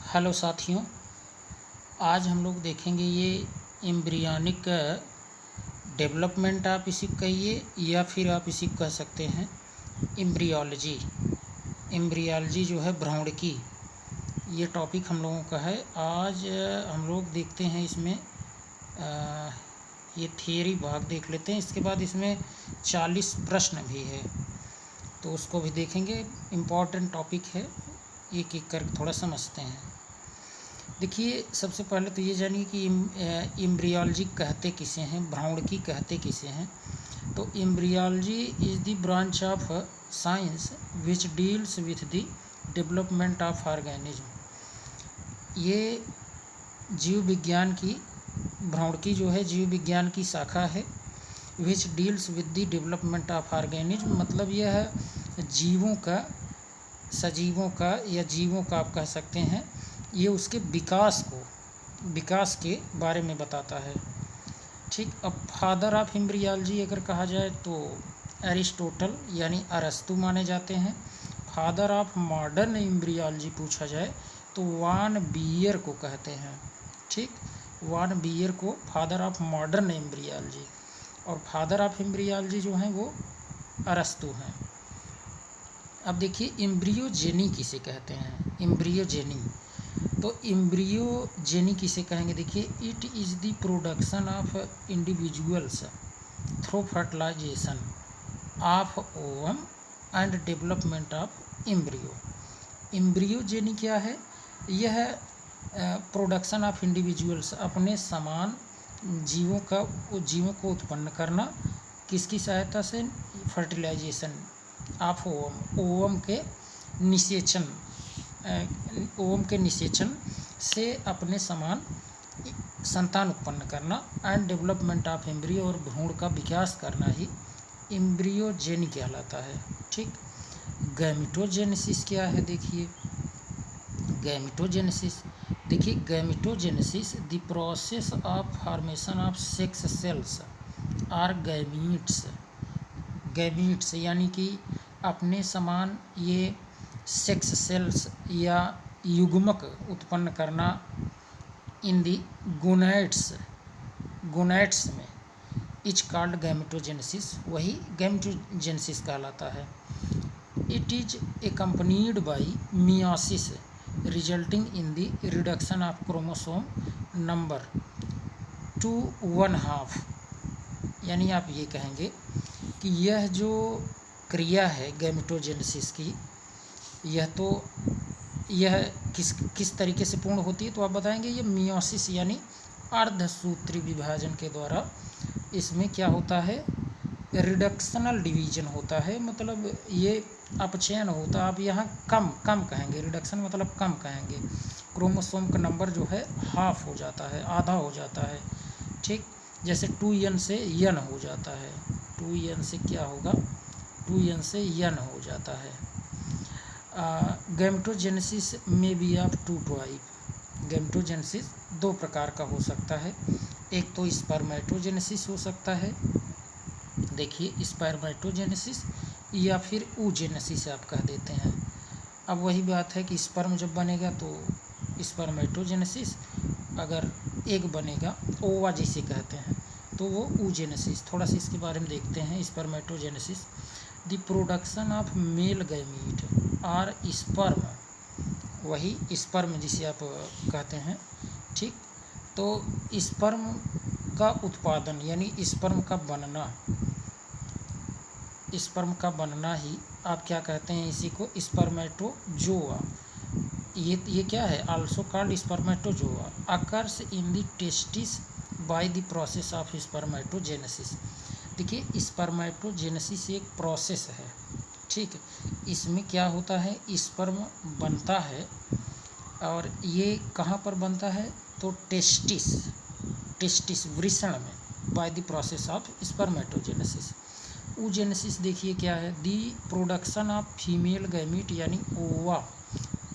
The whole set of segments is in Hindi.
हेलो साथियों, आज हम लोग देखेंगे ये एम्ब्रियोनिक डेवलपमेंट, आप इसी को कहिए या फिर आप इसी को कह सकते हैं एम्ब्रियोलॉजी। एम्ब्रियोलॉजी जो है भ्रूण की, ये टॉपिक हम लोगों का है। आज हम लोग देखते हैं इसमें ये थियरी भाग देख लेते हैं। इसके बाद इसमें 40 प्रश्न भी है, तो उसको भी देखेंगे। इम्पॉर्टेंट टॉपिक है, एक एक कर थोड़ा समझते हैं। देखिए, सबसे पहले तो ये जानिए कि एम्ब्रियोलॉजी कहते किसे हैं, भ्रूण की कहते किसे हैं। तो embryology is the branch of science which deals with the development of organism. ये जीव विज्ञान की, भ्रूण की जो है जीव विज्ञान की शाखा है। Which deals with the development of organism मतलब यह है जीवों का, सजीवों का या जीवों का आप कह सकते हैं। ये उसके विकास के बारे में बताता है। ठीक। अब फादर ऑफ एम्ब्रियोलॉजी अगर कहा जाए तो एरिस्टोटल यानी अरस्तु माने जाते हैं। फादर ऑफ मॉडर्न एम्ब्रियोलॉजी पूछा जाए तो वान बीयर को कहते हैं। ठीक, वान बीयर को फादर ऑफ मॉडर्न एम्ब्रियोलॉजी, और फादर ऑफ एम्ब्रियोलॉजी जो हैं वो अरस्तु हैं। अब देखिए, एम्ब्रियोजेनी किसे कहते हैं, एम्ब्रियोजेनी। तो एम्ब्रियोजेनी किसे कहेंगे, देखिए, it is the production of individuals through fertilisation of ovum and development of embryo. Embryogeny क्या है, यह प्रोडक्शन ऑफ इंडिविजुअल्स, अपने समान जीवों को उत्पन्न करना, किसकी सहायता से, फर्टिलाइजेशन ऑफ ओवम, ओवम के निषेचन से अपने समान संतान उत्पन्न करना, एंड डेवलपमेंट ऑफ एम्ब्रियो, और भ्रूण का विकास करना ही एम्ब्रियोजेनी कहलाता है। ठीक। गैमेटोजेनेसिस क्या है, देखिए, gametogenesis the process of formation of sex cells और गैमीट्स यानी कि अपने समान ये सेक्स सेल्स या युग्मक उत्पन्न करना इन दी गोनैड्स में, इज कॉल्ड गैमेटोजेनेसिस, वही गैमेटोजेनेसिस कहलाता है। It is accompanied by meiosis resulting in the reduction of chromosome number two 1/2। यानी आप ये कहेंगे कि यह जो क्रिया है गैमेटोजेनेसिस की, यह किस तरीके से पूर्ण होती है, तो आप बताएंगे ये मियोसिस यानी अर्धसूत्री विभाजन के द्वारा। इसमें क्या होता है, रिडक्शनल डिवीजन होता है, मतलब ये अपचयन होता है। आप यहाँ कम कहेंगे, रिडक्शन मतलब कम कहेंगे। क्रोमोसोम का नंबर जो है हाफ हो जाता है, आधा हो जाता है। ठीक, जैसे 2n से n हो जाता है, 2n से क्या होगा, 2n से n हो जाता है। गैमेटोजेनेसिस में भी आप 2 टाइप, गैमेटोजेनेसिस 2 प्रकार का हो सकता है। एक तो स्पर्मेटोजेनेसिस हो सकता है, देखिए, स्पर्मेटोजेनेसिस, या फिर oogenesis आप कह देते हैं। अब वही बात है कि स्पर्म जब बनेगा तो स्पर्मेटोजेनेसिस, अगर एग बनेगा, ओवा जिसे कहते हैं, तो वो oogenesis। थोड़ा सा इसके बारे में देखते हैं। Spermatogenesis the production of male gamete और स्पर्म, वही स्पर्म जिसे आप कहते हैं। ठीक, तो स्पर्म का उत्पादन यानी स्पर्म का बनना ही आप क्या कहते हैं, इसी को स्पर्मेटोजोआ। ये क्या है, also called spermatozoa, occurs in the testis bye the process of spermatogenesis. देखिए, स्पर्मेटोजेनेसिस एक प्रोसेस है। ठीक, इसमें क्या होता है, स्पर्म बनता है, और ये कहाँ पर बनता है, तो टेस्टिस वृषण में, by the process of spermatogenesis. oogenesis देखिए क्या है, the production of female gamete यानी ova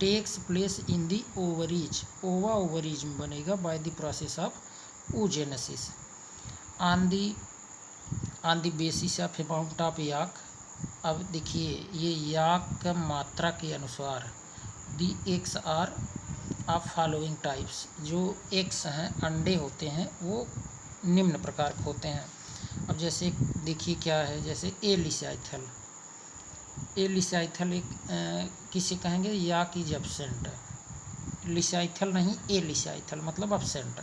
takes place in the ovaries, ova ovaries में बनेगा by the process of oogenesis on the basis of amount of yolk. अब देखिए, ये याक का मात्रा के अनुसार the eggs are of following types. जो एग्स हैं, अंडे होते हैं, वो निम्न प्रकार के होते हैं। अब जैसे देखिए क्या है, जैसे एलिसाइथल। एलिसाइथल एक किसे कहेंगे, याक इज एब्सेंट। लिसाइथल नहीं, एलिसाइथल मतलब एब्सेंट।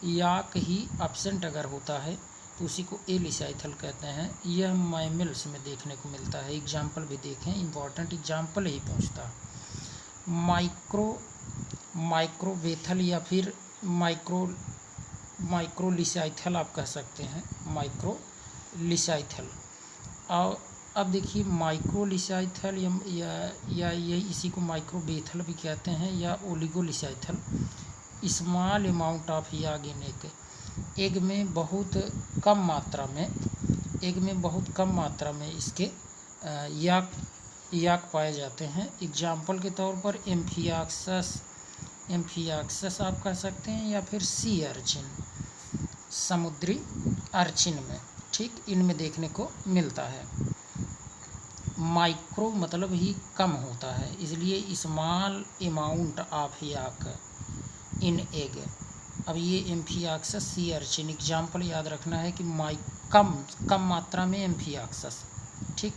याक ही एब्सेंट अगर होता है तो उसी को एलिसाइथल कहते हैं। यह मैमल्स में देखने को मिलता है। एग्जाम्पल भी देखें, इंपॉर्टेंट एग्जाम्पल ही पूछता। माइक्रोवेथल या फिर माइक्रोलिसाइथल आप कह सकते हैं, माइक्रोलिसाइथल। और अब देखिए माइक्रोलिसाइथल या यही इसी को माइक्रोवेथल भी कहते हैं, या oligolecithal. Small amount of yolk in egg में बहुत कम मात्रा में इसके याक पाए जाते हैं। एग्जाम्पल के तौर पर एम्फियाक्सस आप कह सकते हैं, या फिर सी अर्चिन, समुद्री अर्चिन में, ठीक, इनमें देखने को मिलता है। माइक्रो मतलब ही कम होता है, इसलिए small amount of yolk in egg. अब ये एम्फियाक्सस, सी अर्चिन, एग्जाम्पल याद रखना है कि कम मात्रा में एम्फियाक्सस, ठीक।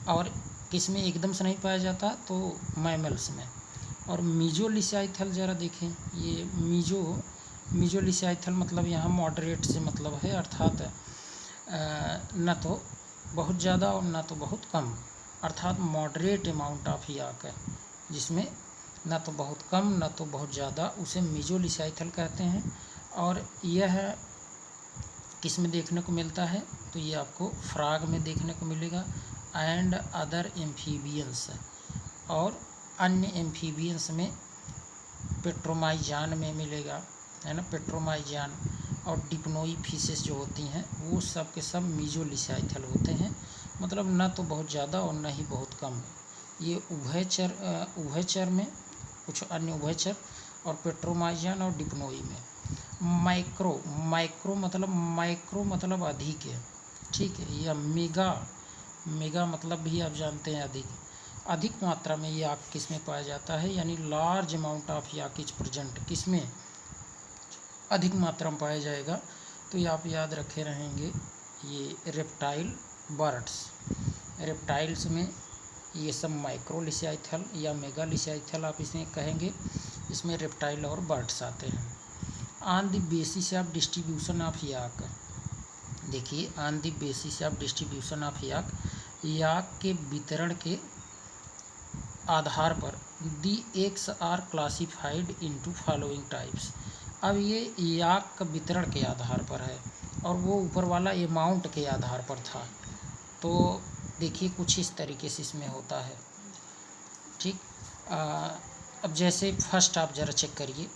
और किस में एकदम से नहीं पाया जाता, तो मैमल्स में। और मीजोलिसाइथल ज़रा देखें, ये मीजोलिसाइथल मतलब यहाँ मॉडरेट से मतलब है, अर्थात न तो बहुत ज़्यादा और न तो बहुत कम, अर्थात मॉडरेट अमाउंट ऑफ याक है, जिसमें न तो बहुत कम न तो बहुत ज़्यादा, उसे मीजोलिसाइथल कहते हैं। और यह किस में देखने को मिलता है, तो ये आपको फ्रॉग में देखने को मिलेगा, एंड अदर एम्फीबियंस, और अन्य एम्फीबियंस में पेट्रोमाइजान में मिलेगा, है ना, पेट्रोमाइजान। और डिप्नोई फिशेस जो होती हैं वो सब के सब मीजोलिसाइथल होते हैं, मतलब न तो बहुत ज़्यादा और न ही बहुत कम। ये उभयचर में, कुछ अन्य उभयचर, और पेट्रोमाइजान और डिप्नोई में। माइक्रो मतलब अधिक है, ठीक है। या मेगा मतलब भी आप जानते हैं अधिक मात्रा में याक किस में पाया जाता है, यानी large amount of yak is present, किस में अधिक मात्रा में पाया जाएगा। तो ये आप याद रखे रहेंगे, ये रेप्टाइल, बर्ड्स, रेप्टाइल्स में ये सब माइक्रोलिसाइथल या मेगालिसाइथल आप इसमें कहेंगे, इसमें रेप्टाइल और बर्ड्स आते हैं। On the basis of distribution of yolk, देखिए on the basis of distribution of yolk के वितरण के आधार पर the eggs are classified into following types. अब ये याक का वितरण के आधार पर है, और वो ऊपर वाला अमाउंट के आधार पर था। तो देखिए कुछ इस तरीके से इसमें होता है, ठीक। अब जैसे फर्स्ट आप ज़रा चेक करिए,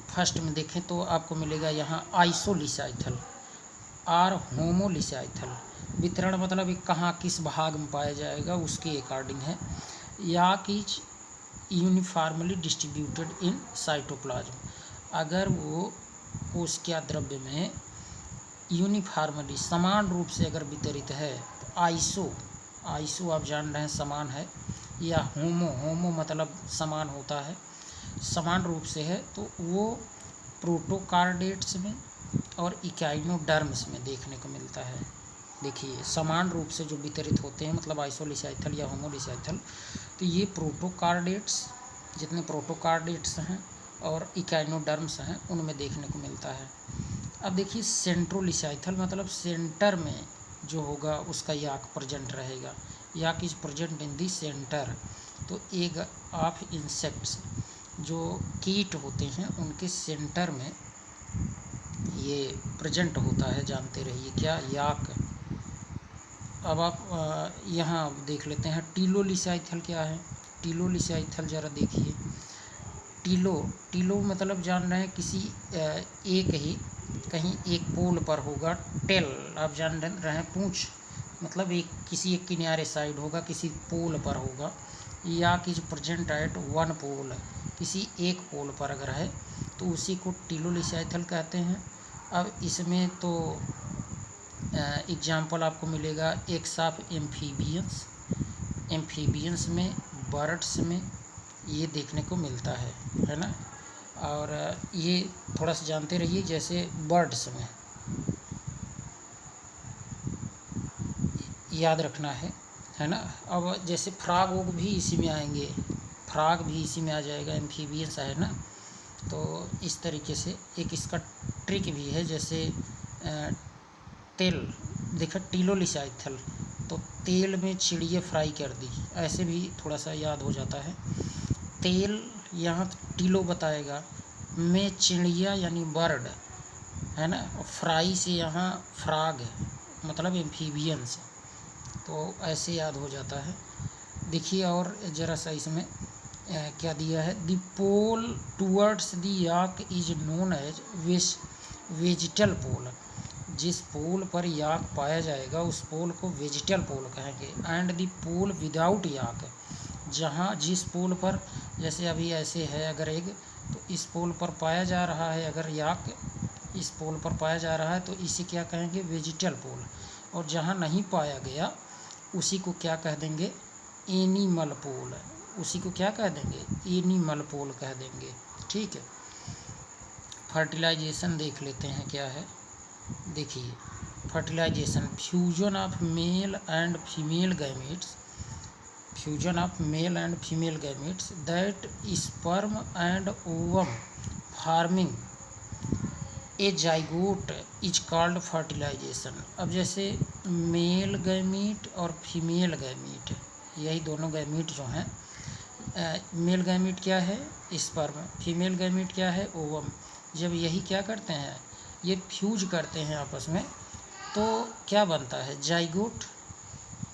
फर्स्ट में देखें तो आपको मिलेगा यहाँ आइसोलिसाइथल और होमोलिसाइथल। वितरण मतलब ये कहाँ किस भाग में पाया जाएगा उसके अकॉर्डिंग है। Yolk is uniformly distributed in cytoplasm, अगर वो कोशिका द्रव्य में यूनिफॉर्मली समान रूप से अगर वितरित है तो आइसो आप जान रहे हैं समान है, या होमो मतलब समान होता है, समान रूप से है, तो वो प्रोटोकार्डेट्स में और इकाइनोडर्म्स में देखने को मिलता है। देखिए समान रूप से जो वितरित होते हैं, मतलब आइसोलिसाइथल या होमोलिसाइथल, तो ये प्रोटोकार्डेट्स, जितने प्रोटोकार्डेट्स हैं और इकाइनोडर्म्स हैं उनमें देखने को मिलता है। अब देखिए सेंट्रोलिसाइथल मतलब सेंटर में जो होगा उसका याक प्रेजेंट रहेगा, yolk is present in the centre. तो एग ऑफ इंसेक्ट्स, जो कीट होते हैं उनके सेंटर में ये प्रेजेंट होता है, जानते रहिए क्या, याक। अब आप यहाँ देख लेते हैं टीलोलिसाइथल क्या है। टीलोलिसाइथल ज़रा देखिए, टीलो मतलब जान रहे हैं किसी एक ही कहीं एक पोल पर होगा, टेल आप जान रहे हैं पूंछ, मतलब किसी एक किनारे साइड होगा, किसी पोल पर होगा। याक इज प्रेजेंट एट वन पोल, किसी एक पोल पर अगर है तो उसी को टीलोलिसाइथल कहते हैं। अब इसमें तो एग्जाम्पल आपको मिलेगा एक्स ऑफ एम्फीबियंस में, बर्ड्स में, ये देखने को मिलता है ना। और ये थोड़ा सा जानते रहिए, जैसे बर्ड्स में याद रखना है ना। अब जैसे फ्रॉग वोग भी इसी में आएंगे, फ्रॉग भी इसी में आ जाएगा, एम्फीबियंस है ना। तो इस तरीके से एक इसका ट्रिक भी है, जैसे तेल देखा, टीलोलिसाइथल, तो तेल में चिड़िया फ्राई कर दी, ऐसे भी थोड़ा सा याद हो जाता है। तेल यहाँ टीलो बताएगा, में चिड़िया यानी बर्ड है ना, फ्राई से यहाँ फ्रॉग मतलब एम्फीबियंस, तो ऐसे याद हो जाता है। देखिए और ज़रा सा इसमें क्या दिया है, the pole towards the yolk is known as vegetal pole. जिस पोल पर याक पाया जाएगा उस पोल को वेजिटल पोल कहेंगे। एंड द पोल विदाउट याक, जहाँ जिस पोल पर जैसे अभी ऐसे है अगर एग, तो इस पोल पर पाया जा रहा है अगर याक, इस पोल पर पाया जा रहा है तो इसे क्या कहेंगे, वेजिटल पोल। और जहाँ नहीं पाया गया उसी को क्या कह देंगे, एनिमल पोल। उसी को क्या कह देंगे, एनिमल पोल कह देंगे। ठीक है, फर्टिलाइजेशन देख लेते हैं क्या है। देखिए fertilisation, fusion of male and female gametes, fusion of male and female gametes that sperm and ovum forming a zygote is called fertilisation. अब जैसे मेल गैमीट और फीमेल गैमीट, यही दोनों गैमीट जो हैं, मेल गैमीट क्या है, स्पर्म, फीमेल गैमीट क्या है, ओवम। जब यही क्या करते हैं, ये फ्यूज करते हैं आपस में, तो क्या बनता है, जाइगोट,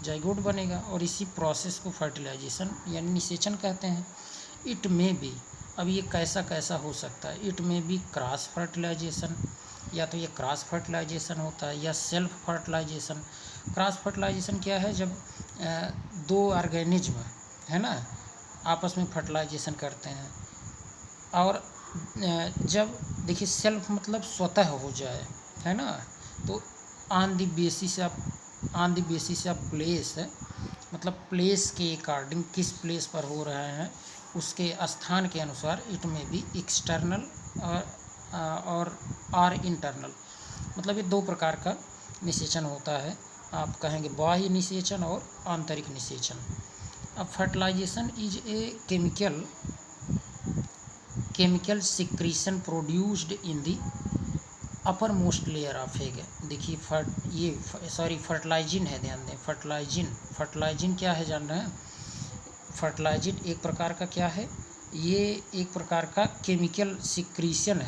जाइगोट बनेगा। और इसी प्रोसेस को फर्टिलाइजेशन यानी निषेचन कहते हैं। इट में भी, अब ये कैसा कैसा हो सकता है, इट में भी क्रॉस फर्टिलाइजेशन, या तो ये क्रॉस फर्टिलाइजेशन होता है या सेल्फ फर्टिलाइजेशन। क्रॉस फर्टिलाइजेशन क्या है, जब दो ऑर्गेनिज्म है ना आपस में फर्टिलाइजेशन करते हैं। और जब देखिए सेल्फ मतलब स्वतः हो जाए है ना, तो on the basis of place, मतलब प्लेस के अकॉर्डिंग, किस प्लेस पर हो रहे हैं उसके स्थान के अनुसार, इट में भी एक्सटर्नल और इंटरनल, मतलब ये दो प्रकार का निषेचन होता है। आप कहेंगे बाह्य निषेचन और आंतरिक निषेचन। अब fertilisation is a chemical secretion produced in the uppermost layer of egg. देखिए फर्टिलाइजिन है, ध्यान दें, फर्टिलाइजिन क्या है जान रहे हैं। फर्टिलाइजिन एक प्रकार का क्या है, ये एक प्रकार का केमिकल सिक्रीशन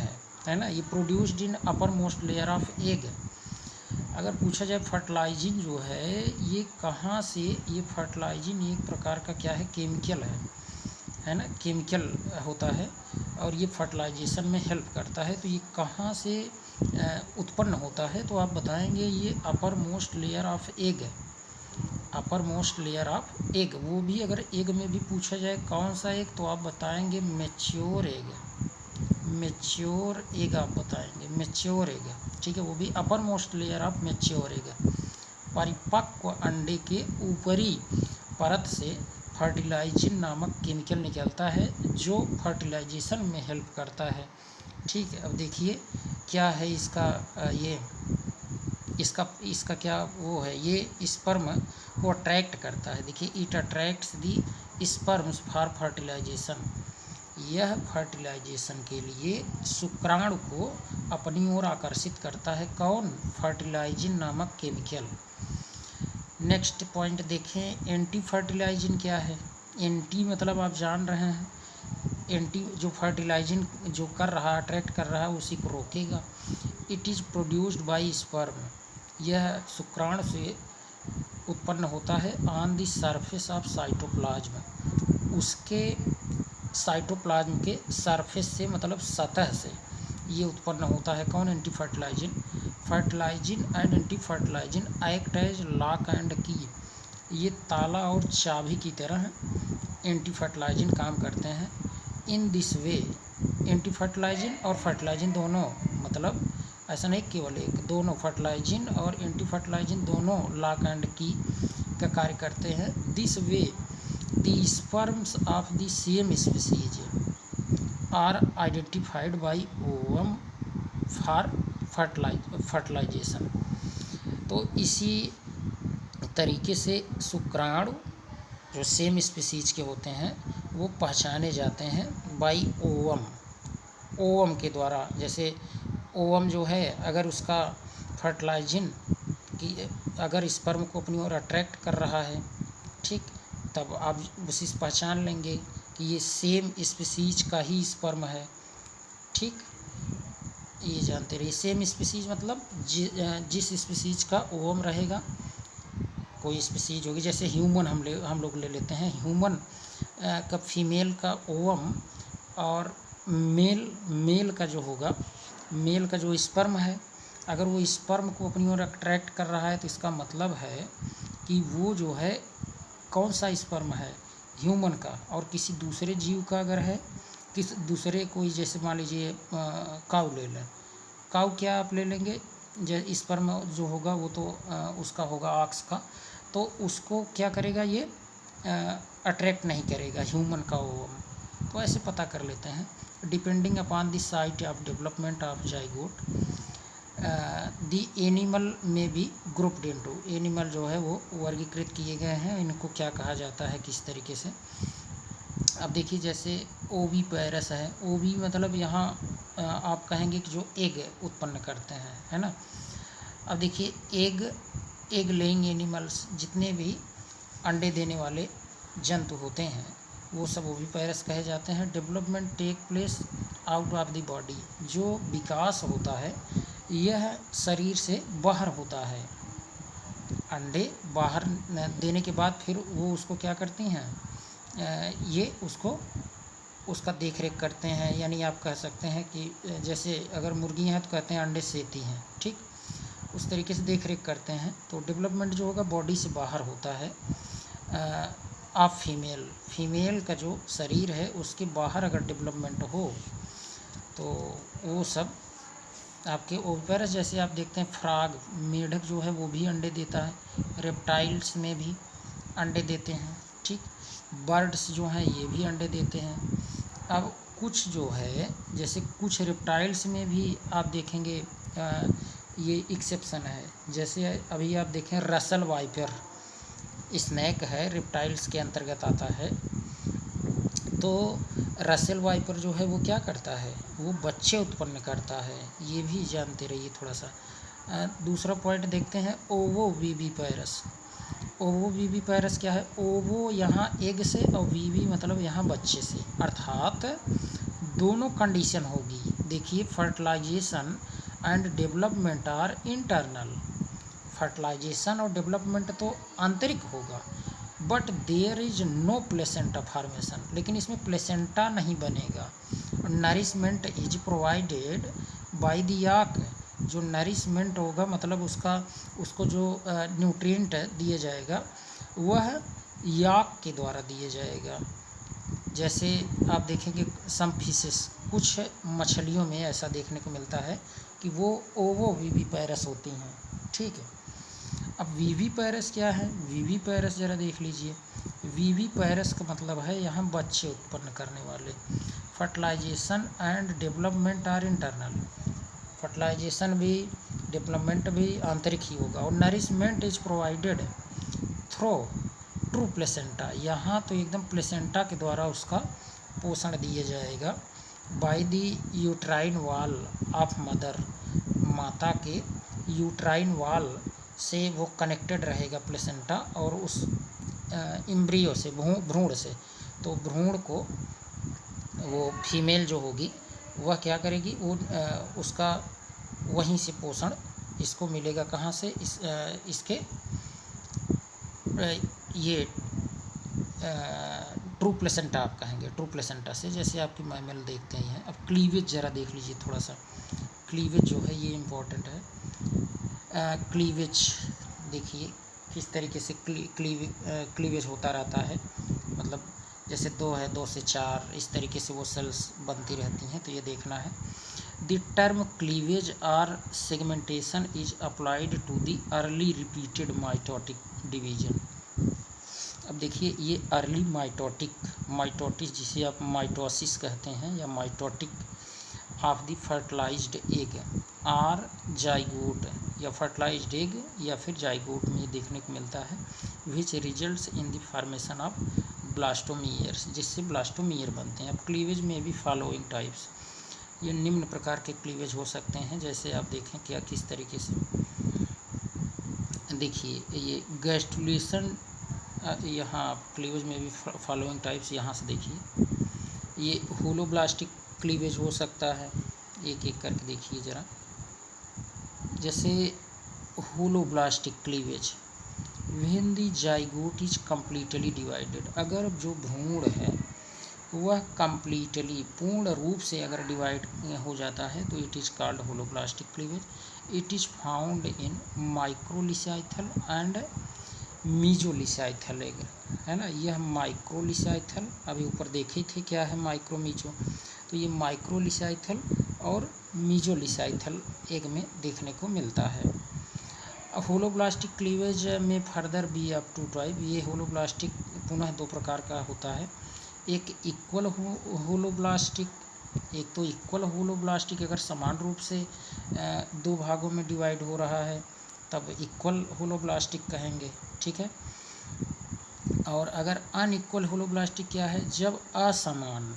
है ना, ये produced in upper most layer of egg. अगर पूछा जाए फर्टिलाइजिन जो है ये कहाँ से, ये फर्टिलाइजिन एक प्रकार का क्या है, केमिकल है ना, केमिकल होता है और ये फर्टिलाइजेशन में हेल्प करता है। तो ये कहाँ से उत्पन्न होता है, तो आप बताएंगे ये upper most layer of egg, upper most layer of egg. वो भी अगर एग में भी पूछा जाए कौन सा एग, तो आप बताएंगे मैच्योर एग, मैच्योर एग आप बताएंगे, मैच्योर एग। ठीक है, वो भी upper most layer of mature egg. परिपक्व अंडे के ऊपरी परत से फर्टिलाइजिन नामक केमिकल निकलता है जो फर्टिलाइजेशन में हेल्प करता है। ठीक है, अब देखिए क्या है इसका ये इसका क्या वो है, ये स्पर्म को अट्रैक्ट करता है। देखिए it attracts the sperms for fertilisation. यह फर्टिलाइजेशन के लिए शुक्राणु को अपनी ओर आकर्षित करता है। कौन, फर्टिलाइजिन नामक केमिकल। नेक्स्ट पॉइंट देखें, एंटी फर्टिलाइजिन क्या है। एंटी मतलब आप जान रहे हैं, एंटी जो फर्टिलाइजिन जो कर रहा है, अट्रैक्ट कर रहा है, उसी को रोकेगा। It is produced by sperm, यह शुक्राणु से उत्पन्न होता है। On the surface of cytoplasm, उसके साइटोप्लाज्म के सरफेस से मतलब सतह से ये उत्पन्न होता है। कौन, anti fertilizin. Fertilizin and anti fertilizin act as lock and key, ये ताला और चाबी की तरह एंटी फर्टिलाइजिन काम करते हैं। In this way anti fertilizin और फर्टिलाइजिन दोनों, मतलब ऐसा नहीं केवल एक, दोनों फर्टिलाइजिन और एंटी फर्टिलाइजिन दोनों लॉक एंड की का कार्य करते हैं। This way the sperms of the same species are identified by ovum for fertilisation. तो इसी तरीके से शुक्राणु जो सेम स्पीसीज के होते हैं वो पहचाने जाते हैं बाई ओवम, ओवम के द्वारा। जैसे ओवम जो है अगर उसका फर्टिलाइजिंग कि अगर स्पर्म को अपनी ओर अट्रैक्ट कर रहा है, ठीक, तब आप उसी से पहचान लेंगे कि ये सेम स्पीसीज का ही स्पर्म है। ठीक, ये जानते रहिए। सेम स्पीसीज मतलब जिस स्पीसीज का ओवम रहेगा कोई स्पीसीज होगी। जैसे ह्यूमन हम लोग ले लेते हैं। ह्यूमन का फीमेल का ओवम और मेल का जो होगा, मेल का जो स्पर्म है, अगर वो स्पर्म को अपनी ओर अट्रैक्ट कर रहा है तो इसका मतलब है कि वो जो है कौन सा स्पर्म है, ह्यूमन का। और किसी दूसरे जीव का अगर है, किस दूसरे कोई, जैसे मान लीजिए काऊ ले लें, काऊ क्या आप ले लेंगे, स्पर्म जो होगा वो तो उसका होगा ऑक्स का, तो उसको क्या करेगा, ये अट्रैक्ट नहीं करेगा ह्यूमन का ओवम। तो ऐसे पता कर लेते हैं। Depending upon the site of development of zygote the animal में भी ग्रुप्ड इनटू, एनिमल जो है वो वर्गीकृत किए गए हैं, इनको क्या कहा जाता है, किस तरीके से। अब देखिए जैसे ओवी पैरस है, ओवी मतलब यहाँ आप कहेंगे कि जो एग उत्पन्न करते हैं, है ना। अब देखिए एग लेइंग एनिमल्स, जितने भी अंडे देने वाले जंतु होते हैं वो सब ओविपेरस कहे जाते हैं। Development take place out of the body, जो विकास होता है यह शरीर से बाहर होता है। अंडे बाहर देने के बाद फिर वो उसको क्या करती हैं, ये उसका देख रेख करते हैं। यानी आप कह सकते हैं कि जैसे अगर मुर्गियाँ हैं तो कहते हैं अंडे सेती हैं, ठीक, उस तरीके से देख रेख करते हैं। तो डेवलपमेंट जो होगा बॉडी से बाहर होता है। आप फीमेल का जो शरीर है उसके बाहर अगर डेवलपमेंट हो तो वो सब आपके ओविपेरस। जैसे आप देखते हैं फ्रॉग, मेढक जो है वो भी अंडे देता है, रेप्टाइल्स में भी अंडे देते हैं, ठीक, बर्ड्स जो हैं ये भी अंडे देते हैं। अब कुछ जो है जैसे कुछ रेप्टाइल्स में भी आप देखेंगे ये एक्सेप्शन है। जैसे अभी आप देखें रसल वाइपर, स्नैक है, रेप्टाइल्स के अंतर्गत आता है। तो रसल वाइपर जो है वो क्या करता है, वो बच्चे उत्पन्न करता है, ये भी जानते रहिए थोड़ा सा। दूसरा पॉइंट देखते हैं ओवोविविपेरस। ओवोविविपेरस क्या है, ओवो यहाँ एग से और वीवी मतलब यहाँ बच्चे से, अर्थात दोनों कंडीशन होगी। देखिए fertilisation and development are internal, fertilisation और डेवलपमेंट तो आंतरिक होगा, but there is no placenta formation, लेकिन इसमें प्लेसेंटा नहीं बनेगा। Nourishment is provided by the yolk, जो नरिशमेंट होगा मतलब उसको जो न्यूट्रिएंट दिया जाएगा वह याक के द्वारा दिया जाएगा। जैसे आप देखेंगे सम फिशेस, कुछ मछलियों में ऐसा देखने को मिलता है कि वो ओवोविविपेरस होती हैं, ठीक है। अब विविपेरस क्या है, विविपेरस ज़रा देख लीजिए। विविपेरस का मतलब है यहाँ बच्चे उत्पन्न करने वाले। Fertilisation and development are internal, fertilisation भी डेवलपमेंट भी आंतरिक ही होगा। और nourishment is provided through true placenta, यहाँ तो एकदम प्लेसेंटा के द्वारा उसका पोषण दिया जाएगा। By the uterine wall of mother, माता के यूट्राइन वॉल से वो कनेक्टेड रहेगा प्लेसेंटा, और उस इम्ब्रियो से, भ्रूण से। तो भ्रूण को वो फीमेल जो होगी वह क्या करेगी, वो उसका वहीं से पोषण इसको मिलेगा। कहाँ से, इसके ये ट्रू प्लेसेंटा आप कहेंगे, ट्रू प्लेसेंटा से, जैसे आपकी मैमल देखते ही हैं। अब क्लीवेज ज़रा देख लीजिए थोड़ा सा, क्लीवेज जो है ये इम्पोर्टेंट है। क्लीवेज देखिए किस तरीके से क्लीवेज होता रहता है, मतलब जैसे 2 है, 2 से 4, इस तरीके से वो सेल्स बनती रहती हैं, तो ये देखना है। द टर्म क्लीवेज और segmentation is applied to the early repeated mitotic division. अब देखिए ये अर्ली माइटोटिस जिसे आप माइटोसिस कहते हैं या mitotic of the fertilised egg or zygote या फर्टिलाइज्ड एग या फिर जाइगोट में ये देखने को मिलता है which results in the formation of blastomeres, जिससे ब्लास्टोमियर बनते हैं। अब क्लीवेज में भी फॉलोइंग टाइप्स, ये निम्न प्रकार के क्लीवेज हो सकते हैं, जैसे आप देखें क्या किस तरीके से। देखिए ये गैस्ट्रुलेशन, यहाँ क्लीवेज में भी फॉलोइंग टाइप्स यहाँ से देखिए, ये होलोब्लास्टिक क्लीवेज हो सकता है, एक एक करके देखिए ज़रा। जैसे holoblastic cleavage when the zygote is completely divided, अगर जो भ्रूण है वह कम्प्लीटली पूर्ण रूप से अगर डिवाइड हो जाता है तो it is called holoblastic cleavage. It is found in microlecithal and mesolecithal egg, है ना। यह माइक्रोलिसाइथल, अभी ऊपर देखे थे क्या है माइक्रो मीजो, तो ये माइक्रोलिसाइथल और मीजोलिसाइथल एग में देखने को मिलता है। होलोब्लास्टिक क्लीवेज में further be up to type, ये होलोब्लास्टिक पुनः दो प्रकार का होता है। एक इक्वल होलोब्लास्टिक, एक तो इक्वल होलोब्लास्टिक, अगर समान रूप से दो भागों में डिवाइड हो रहा है तब इक्वल होलोब्लास्टिक कहेंगे, ठीक है। और अगर अनइक्वल होलोब्लास्टिक क्या है, जब असमान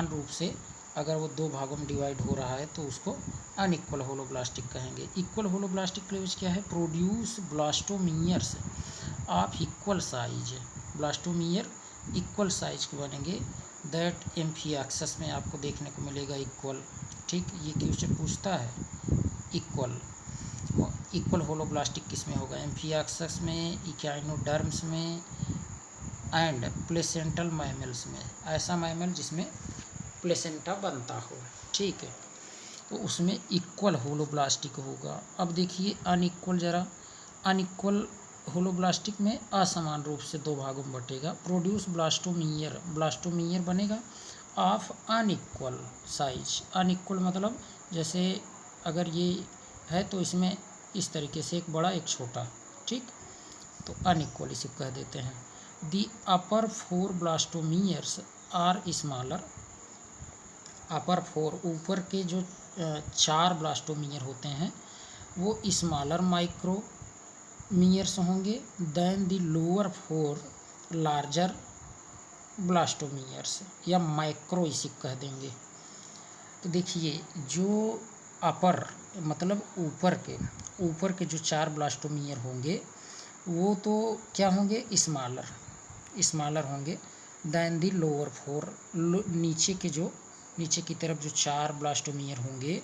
रूप से अगर वो दो भागों में डिवाइड हो रहा है तो उसको अनइक्वल होलोब्लास्टिक कहेंगे। इक्वल होलोब्लास्टिक क्लीवेज क्या है, produce blastomeres of equal size, blastomere equal size के बनेंगे, दैट एम्फियाक्सस में आपको देखने को मिलेगा इक्वल, ठीक। ये क्वेश्चन पूछता है इक्वल होलोब्लास्टिक किस में होगा, एम्फियाक्सस में, इक्याइनोडर्म्स में एंड प्लेसेंटल मैमल्स में, ऐसा मैमल जिसमें प्लेसेंटा बनता हो, ठीक है, तो उसमें इक्वल होलोब्लास्टिक होगा। अब देखिए अनइक्वल, जरा अनइक्वल होलोब्लास्टिक में असमान रूप से दो भागों में बटेगा, प्रोड्यूस ब्लास्टोमियर बनेगा ऑफ अनइक्वल साइज। अनइक्वल मतलब जैसे अगर ये है तो इसमें इस तरीके से एक बड़ा एक छोटा, ठीक, तो अनइक्वल इसे कह देते हैं। The upper four blastomeres are smaller, upper four ऊपर के जो चार ब्लास्टोमियर होते हैं वो स्मॉलर माइक्रोमियर्स होंगे than the lower four larger blastomeres, या माइक्रो इसे कह देंगे। तो देखिए जो अपर मतलब ऊपर के जो चार ब्लास्टोमियर होंगे वो तो क्या होंगे, स्मॉलर होंगे देन द लोअर फोर, नीचे की तरफ जो चार ब्लास्टोमियर होंगे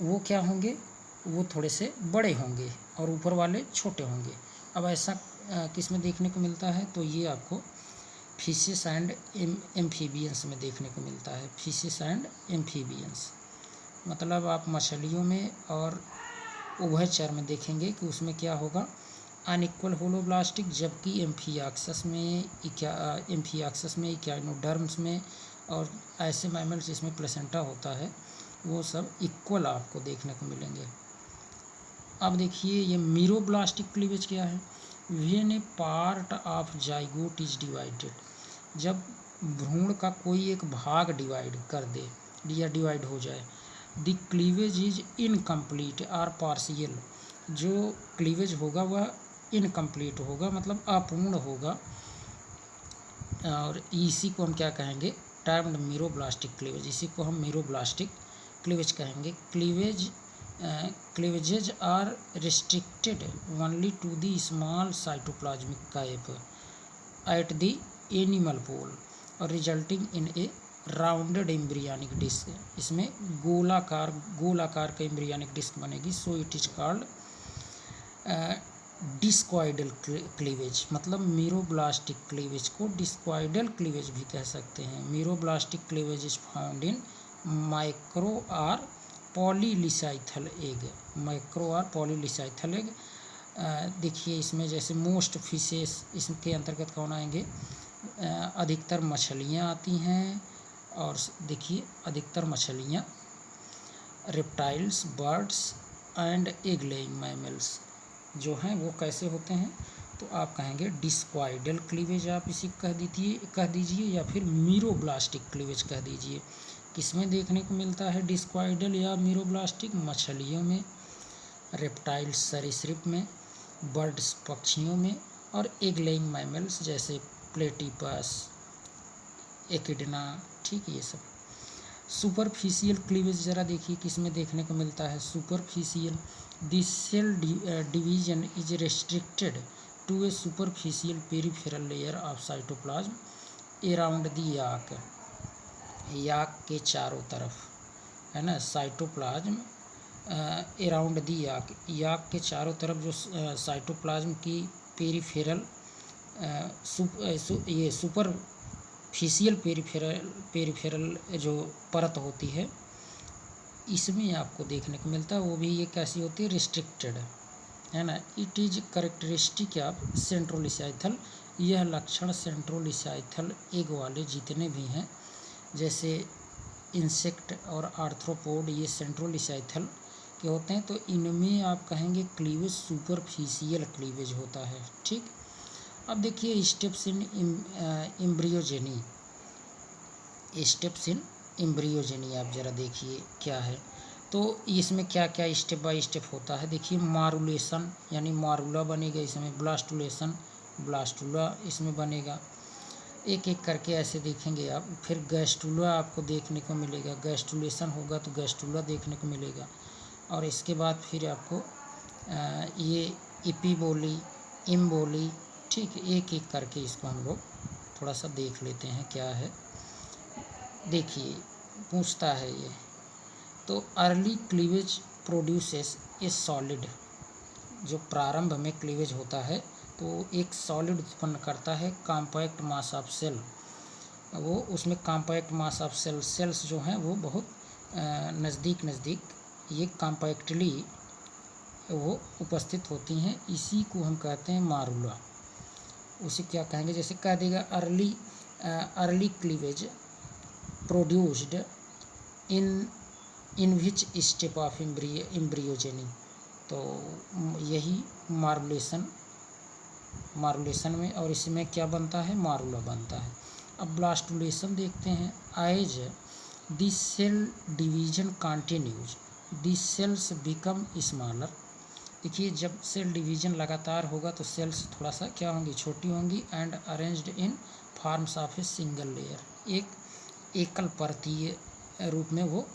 वो क्या होंगे, वो थोड़े से बड़े होंगे और ऊपर वाले छोटे होंगे। अब ऐसा किस में देखने को मिलता है, तो ये आपको फिशेस एंड एम्फीबियंस में देखने को मिलता है। फिशेस एंड एम्फीबियंस मतलब आप मछलियों में और उभयचर में देखेंगे कि उसमें क्या होगा, अनइक्वल होलोब्लास्टिक, जबकि एम्फियाक्सस में इक्याइनोडर्म्स में और ऐसे मैमल्स जिसमें प्लेसेंटा होता है वो सब इक्वल आपको देखने को मिलेंगे। अब देखिए ये मीरोब्लास्टिक क्लीवेज क्या है, when A part of zygote is divided, जब भ्रूण का कोई एक भाग डिवाइड कर दे या डिवाइड हो जाए, द क्लीवेज इज इनकम्प्लीट और पार्शियल, जो क्लीवेज होगा वह इनकम्प्लीट होगा मतलब अपूर्ण होगा, और इसी को हम क्या कहेंगे, टर्म्ड मीरोब्लास्टिक क्लीवेज, इसी को हम मीरोब्लास्टिक क्लीवेज कहेंगे। Cleavages are restricted only to the small cytoplasmic cap at the animal pole और resulting in a rounded embryonic disc, इसमें गोलाकार का एम्ब्रियनिक डिस्क बनेगी। So it is called discoidal cleavage, मतलब मीरोब्लास्टिक क्लीवेज को डिस्क्वाइडल क्लीवेज भी कह सकते हैं। Meroblastic cleavage is found in micro और पॉलीलिसाइथल एग, देखिए इसमें जैसे मोस्ट फिशेस इसके अंतर्गत कौन आएंगे, अधिकतर मछलियाँ आती हैं, और देखिए अधिकतर मछलियाँ, reptiles, birds and egg laying mammals जो हैं वो कैसे होते हैं, तो आप कहेंगे डिस्क्वाइडल क्लीवेज आप इसी कह दीजिए या फिर मीरोब्लास्टिक क्लीवेज कह दीजिए। किसमें देखने को मिलता है डिस्क्वाइडल या मीरोब्लास्टिक? मछलियों में, रेप्टाइल्स सरीसृप में, बर्ड्स पक्षियों में, और एग लेइंग मैमल्स जैसे प्लेटिपस, एकिडना, ठीक है, ये सब। सुपरफिशियल क्लीवेज ज़रा देखिए किसमें देखने को मिलता है। Superficial, this cell division is restricted to a superficial peripheral layer of cytoplasm around the yolk, yolk के चारों तरफ, है ना, cytoplasm around the yolk, yolk के चारों तरफ जो साइटोप्लाज्म की पेरिफेरल ये सुपरफिशियल पेरिफेरल जो परत होती है, इसमें आपको देखने को मिलता है। वो भी ये कैसी होती है? रिस्ट्रिक्टेड, है ना। इट इज कैरेक्टरिस्टिक ऑफ सेंट्रोलिसाइथल, यह लक्षण सेंट्रोलिसाइथल एग वाले जितने भी हैं, जैसे इंसेक्ट और आर्थ्रोपोड, ये सेंट्रोलिसाइथल के होते हैं। तो इनमें आप कहेंगे क्लीवेज सुपरफिशियल क्लीवेज होता है, ठीक। अब देखिए steps in embryogeny, steps in embryogeny आप ज़रा देखिए क्या है। तो इसमें क्या क्या स्टेप बाय स्टेप होता है, देखिए मारुलेशन यानी मारुला बनेगा इसमें, ब्लास्टुलेशन, ब्लास्टुला इसमें बनेगा, एक एक करके ऐसे देखेंगे आप। फिर गैस्टुला आपको देखने को मिलेगा, गैस्टुलेशन होगा तो गैस्टुला देखने को मिलेगा, और इसके बाद फिर आपको ये इपीबोली, इम्बोली, ठीक, एक एक करके इसको हम लोग थोड़ा सा देख लेते हैं क्या है। देखिए पूछता है ये, तो अर्ली क्लीवेज प्रोड्यूसेस ए सॉलिड, जो प्रारंभ में क्लीवेज होता है तो एक सॉलिड उत्पन्न करता है, कॉम्पैक्ट मास ऑफ सेल, वो उसमें compact mass of cell, cells जो हैं वो बहुत नज़दीक ये कॉम्पैक्टली वो उपस्थित होती हैं, इसी को हम कहते हैं मारुला। उसे क्या कहेंगे, जैसे कह देगा early cleavage produced in which step of embryogeny, तो यही मारुलेशन में, और इसमें क्या बनता है? मारुला बनता है। अब ब्लास्टुलेशन देखते हैं। As this cell division continues this cells become smaller, देखिए जब सेल डिवीजन लगातार होगा तो सेल्स थोड़ा सा क्या होंगी? छोटी होंगी, and arranged in forms of a single layer, एक एकल परतीय रूप में वो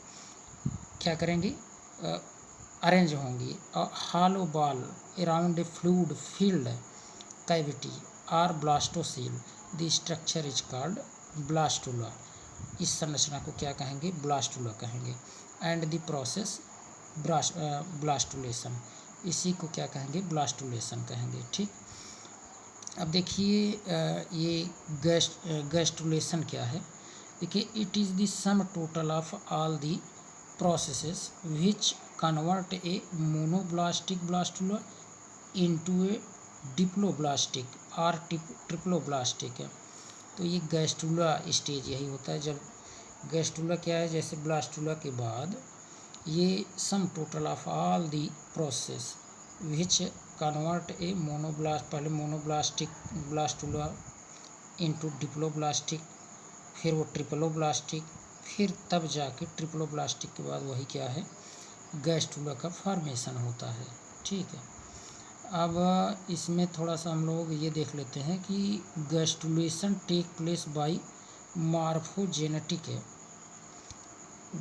क्या करेंगी? अरेंज होंगी। Hollow ball around a fluid field cavity और blastocoel, the structure is called blastula, इस संरचना को क्या कहेंगे? ब्लास्टुला कहेंगे। एंड द प्रोसेस ब्लास्टुलेशन, इसी को क्या कहेंगे? ब्लास्टुलेशन कहेंगे, ठीक। अब देखिए ये गैस्टुलेशन क्या है, देखिए it is the sum total of all the processes which convert a monoblastic blastula into a diploblastic और ट्रिप्लोब्लास्टिक है। तो ये गैस्टुला स्टेज यही होता है। जब गैस्टुला क्या है, जैसे ब्लास्टुला के बाद ये sum total of all the process which convert a monoblast, पहले मोनोब्लास्टिक ब्लास्टुला इनटू डिप्लोब्लास्टिक, फिर वो ट्रिप्लोब्लास्टिक, फिर तब जाके ट्रिप्लोब्लास्टिक के बाद वही क्या है? गैस्टुला का फॉर्मेशन होता है, ठीक है। अब इसमें थोड़ा सा हम लोग ये देख लेते हैं कि gastrulation take place by morphogenetic है,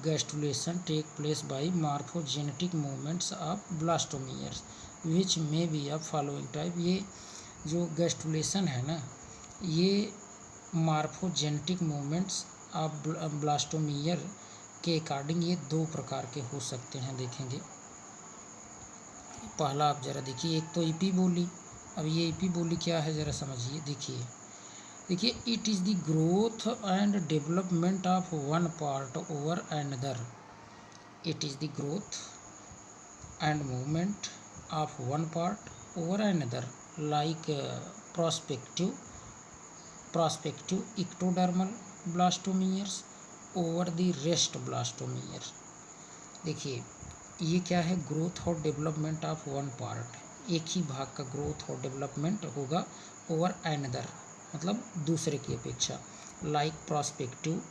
gastrulation take place by morphogenetic movements of blastomeres which may be of following type. ये जो गैस्टुलेशन है ना, ये मॉर्फोजेनेटिक मूवमेंट्स ऑफ ब्लास्टोमियर के अकॉर्डिंग ये दो प्रकार के हो सकते हैं, देखेंगे। पहला आप ज़रा देखिए, एक तो इपीबोली। अब ये इपीबोली क्या है ज़रा समझिए, देखिए it is the growth and development of one part over another, it is the growth and movement of one part over another like prospective ectodermal blastomeres over the rest blastomere. देखिए ये क्या है? ग्रोथ और डेवलपमेंट ऑफ वन पार्ट, एक ही भाग का ग्रोथ और डेवलपमेंट होगा ओवर एनदर, मतलब दूसरे की अपेक्षा। Like prospective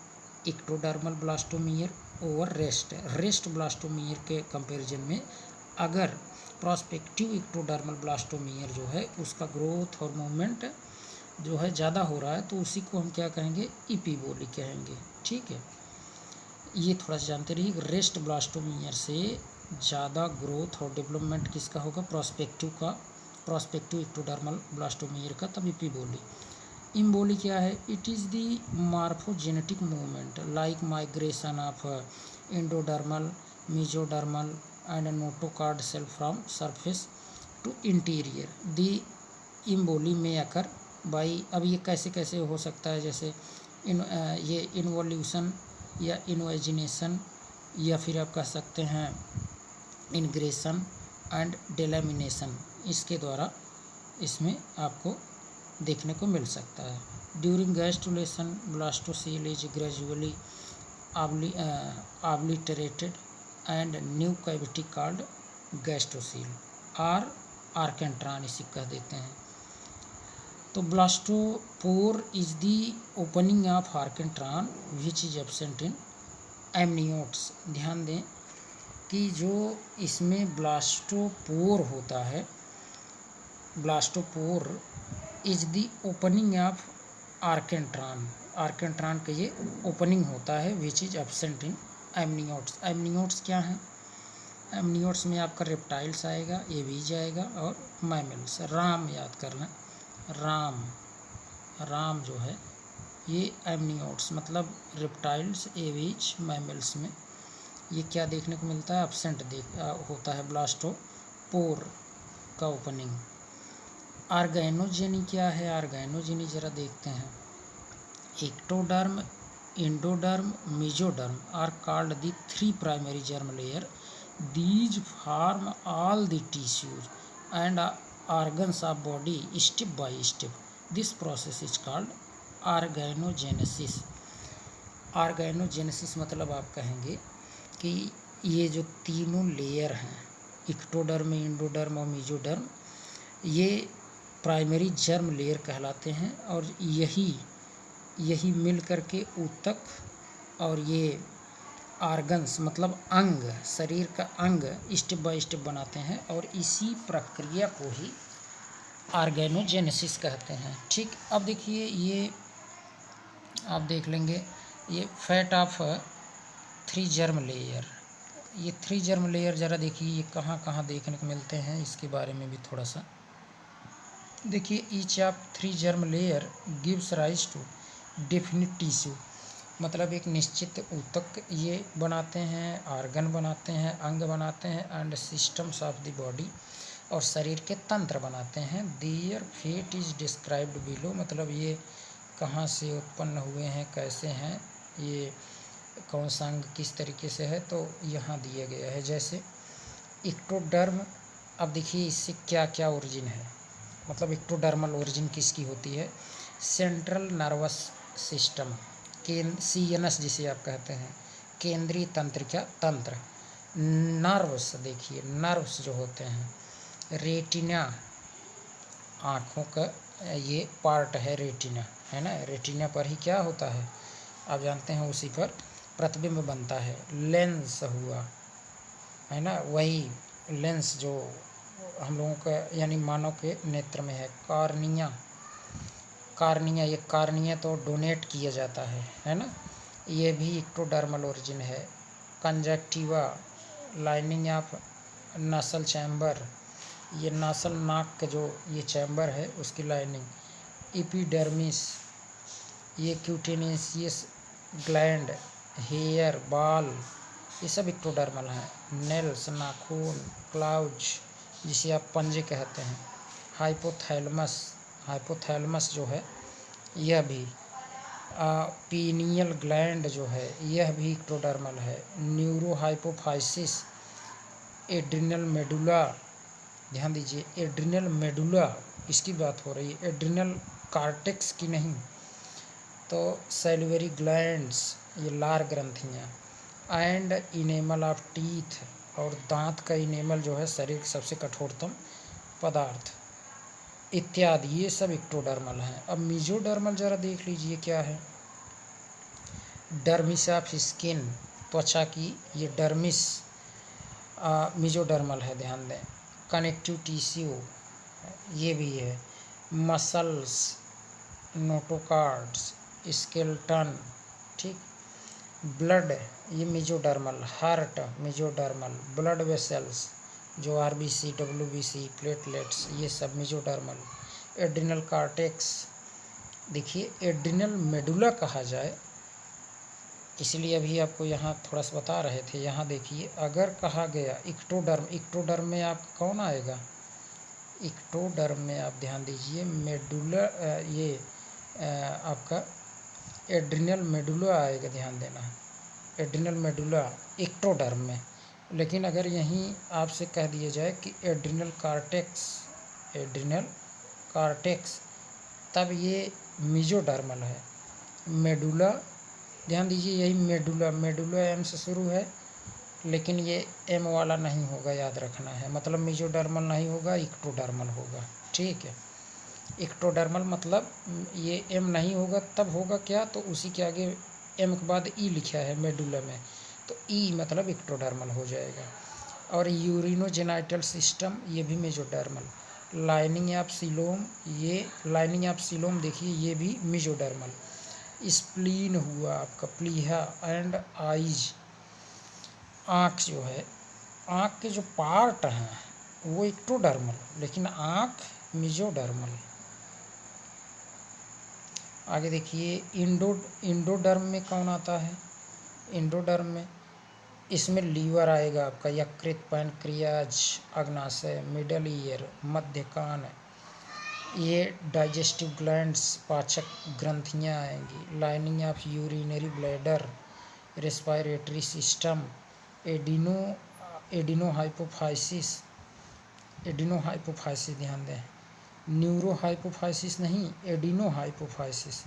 ectodermal blastomere over rest blastomere के कंपैरिजन में अगर प्रोस्पेक्टिव इक्टोडर्मल ब्लास्टोमियर जो है उसका ग्रोथ और मूवमेंट जो है ज़्यादा हो रहा है तो उसी को हम क्या कहेंगे, इपीबोली कहेंगे। ठीक है, ये थोड़ा सा जानते रहिए। रेस्ट ब्लास्टोमियर से ज़्यादा ग्रोथ और डेवलपमेंट किसका होगा, प्रोस्पेक्टिव का, प्रोस्पेक्टिव इक्टोडर्मल ब्लास्टोमियर का, तब इपीबोली। इम्बोली क्या है, it is the morphogenetic movement like migration of endodermal, mesodermal and notochord cell from surface to interior. The emboly में अकर बाई, अब ये कैसे कैसे हो सकता है, जैसे ये इन्वोल्यूशन या इन्वेजिनेशन, या फिर आप कह सकते हैं इनग्रेशन एंड डेलामिनेशन, इसके द्वारा इसमें आपको देखने को मिल सकता है। During gastrulation blastocoel is gradually obliterated and new cavity called gastrocele और आर्केंट्रान इसी कह देते हैं। तो blastopore is the opening of archenteron which is absent in amniotes. ध्यान दें कि जो इसमें ब्लास्टोपोर होता है, blastopore is the opening of archenteron, archenteron का ये ओपनिंग होता है which is absent in amniotes. Amniotes क्या हैं, एमनियोट्स में आपका रेप्टाइल्स आएगा, एवीज आएगा और मैमल्स। राम याद करना, राम जो है ये एमनियोट्स मतलब रेप्टाइल्स, एवीज, मैमल्स में ये क्या देखने को मिलता है, एब्सेंट होता है ब्लास्टोपोर का ओपनिंग। ऑर्गेनोजेनी क्या है, ऑर्गेनोजेनी जरा देखते हैं। Ectoderm, endoderm, mesoderm are called the 3 primary germ layer. These form all the tissues and organs of body step by step. This process is called organogenesis. Organogenesis मतलब आप कहेंगे कि ये जो तीनों लेयर हैं, इक्टोडर्म, एंडोडर्म और मेसोडर्म, ये प्राइमरी जर्म लेयर कहलाते हैं और यही मिल करके ऊतक और ये ऑर्गन्स मतलब अंग, शरीर का अंग स्टेप बाय स्टेप बनाते हैं और इसी प्रक्रिया को ही ऑर्गेनोजेनेसिस कहते हैं। ठीक, अब देखिए ये आप देख लेंगे ये फैट ऑफ 3 जर्म लेयर, ये 3 जर्म लेयर ज़रा देखिए ये कहाँ कहाँ देखने को मिलते हैं, इसके बारे में भी थोड़ा सा देखिए। Each of 3 germ layer gives rise to definite tissue, मतलब एक निश्चित ऊतक ये बनाते हैं, ऑर्गन बनाते हैं, अंग बनाते हैं and systems of the body, और शरीर के तंत्र बनाते हैं। Their fate is described below, मतलब ये कहाँ से उत्पन्न हुए हैं, कैसे हैं, ये कौन सा अंग किस तरीके से है, तो यहाँ दिया गया है। जैसे इक्टोडर्म, अब देखिए इससे क्या क्या ओरिजिन है, मतलब इक्टोडर्मल ओरिजिन किसकी होती है, सेंट्रल नर्वस सिस्टम, CNS जिसे आप कहते हैं, केंद्रीय तंत्रिका तंत्र। नर्व्स, देखिए नर्व्स जो होते हैं, रेटिना, आँखों का ये पार्ट है रेटिना, है ना, रेटिना पर ही क्या होता है आप जानते हैं, उसी पर प्रतिबिंब बनता है। लेंस हुआ, है ना, वही लेंस जो हम लोगों का यानी मानव के नेत्र में है। कार्निया, ये कार्निया तो डोनेट किया जाता है ना, ये भी इक्टोडर्मल ओरिजिन है। Conjunctiva, lining of nasal chamber, ये नासल नाक का जो ये चैम्बर है उसकी लाइनिंग। एपिडर्मिस, ये क्यूटेनियस ग्लैंड, हेयर, बाल, ये सब इक्टोडर्मल हैं। नेल्स, नाखून, क्लाउज जिसे आप पंजे कहते हैं। हाइपोथैलेमस जो है यह भी, पीनियल ग्लैंड जो है यह भी इक्टोडर्मल है। न्यूरोहाइपोफाइसिस, एड्रिनल मेडुला, ध्यान दीजिए एड्रिनल मेडुला इसकी बात हो रही है, एड्रिनल कार्टेक्स की नहीं। तो सैलिवरी ग्लैंड्स, ये लार ग्रंथियाँ, एंड इनेमल ऑफ टीथ, और दांत का इनेमल जो है शरीर का सबसे कठोरतम पदार्थ इत्यादि, ये सब एक्टोडर्मल हैं। अब मेसोडर्मल जरा देख लीजिए क्या है। डर्मिस ऑफ स्किन, त्वचा की ये डर्मिस मेसोडर्मल है, ध्यान दें। कनेक्टिव टिश्यू ये भी है। मसल्स, नोटोकार्ड्स, स्केलेटन, ठीक। ब्लड ये mesodermal, heart mesodermal, blood vessels जो आरबीसी, डब्ल्यूबीसी, प्लेटलेट्स, ये सब मेसोडर्मल। एड्रिनल कार्टेक्स, देखिए एड्रिनल मेडुला कहा जाए, इसलिए अभी आपको यहाँ थोड़ा सा बता रहे थे। यहाँ देखिए अगर कहा गया इक्टोडर्म, इक्टोडर्म में आप कौन आएगा, इक्टोडर्म में आप ध्यान दीजिए मेडुला, ये आपका एड्रिनल मेडुला आएगा, ध्यान देना। एड्रिनल मेडुला इक्टोडर्म में। लेकिन अगर यहीं आपसे कह दिया जाए कि एड्रिनल कार्टेक्स, एड्रिनल कार्टेक्स, तब ये मेसोडर्मल है। मेडुला, ध्यान दीजिए यही मेडुला, मेडुला एम से शुरू है, लेकिन ये एम वाला नहीं होगा, याद रखना है। मतलब मेसोडर्मल नहीं होगा, इक्टोडर्मल होगा, ठीक है। इक्टोडर्मल मतलब ये एम नहीं होगा, तब होगा क्या, तो उसी के आगे एम के बाद ई लिखा है मेडुला में, तो ई मतलब इक्टोडर्मल हो जाएगा। और यूरिनोजेनाइटल सिस्टम ये भी मेसोडर्मल। लाइनिंग ऑफ सीलोम, ये लाइनिंग ऑफ सीलोम देखिए ये भी मेसोडर्मल। स्प्लीन हुआ आपका, प्लीहा एंड आइज, आँख जो है, आँख के जो पार्ट हैं वो इक्टोडर्मल, लेकिन आँख मेसोडर्मल। आगे देखिए इंडोडर्म में कौन आता है, इंडोडर्म में इसमें लीवर आएगा आपका, यकृत, पैनक्रियाज, अग्नाशय, मिडल ईयर, मध्य कान, ये डाइजेस्टिव ग्लैंड्स, पाचक ग्रंथियाँ आएंगी। Lining of urinary bladder, respiratory system, adenohypophysis, adenohypophysis ध्यान दें, न्यूरोहाइपोफाइसिस नहीं, एडिनोहाइपोफाइसिस।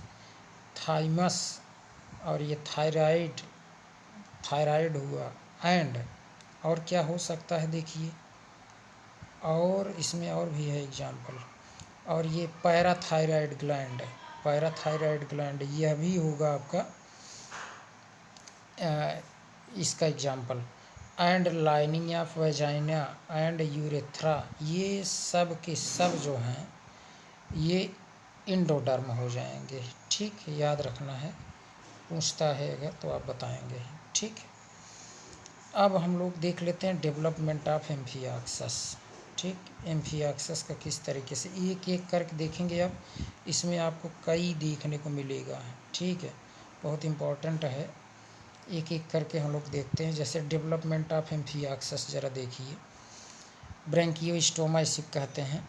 थाइमस, और ये थायराइड, थायराइड हुआ। एंड और क्या हो सकता है देखिए, और इसमें और भी है एग्जाम्पल, और ये पैराथायराइड ग्लैंड, पैराथायराइड ग्लैंड यह भी होगा आपका इसका example. And lining of vagina and urethra, ये सब के सब जो हैं ये इंडोडर्म हो जाएंगे, ठीक। याद रखना है, पूछता है अगर तो आप बताएंगे, ठीक। अब हम लोग देख लेते हैं डेवलपमेंट ऑफ एम्फियाक्सस, ठीक। एम्फियाक्सस का किस तरीके से, एक एक करके देखेंगे। अब इसमें आपको कई देखने को मिलेगा, ठीक है, बहुत इम्पोर्टेंट है। एक एक करके हम लोग देखते हैं। जैसे डेवलपमेंट ऑफ एम्फियाक्सस जरा देखिए, ब्रैंकियोस्टोमा इसे कहते हैं,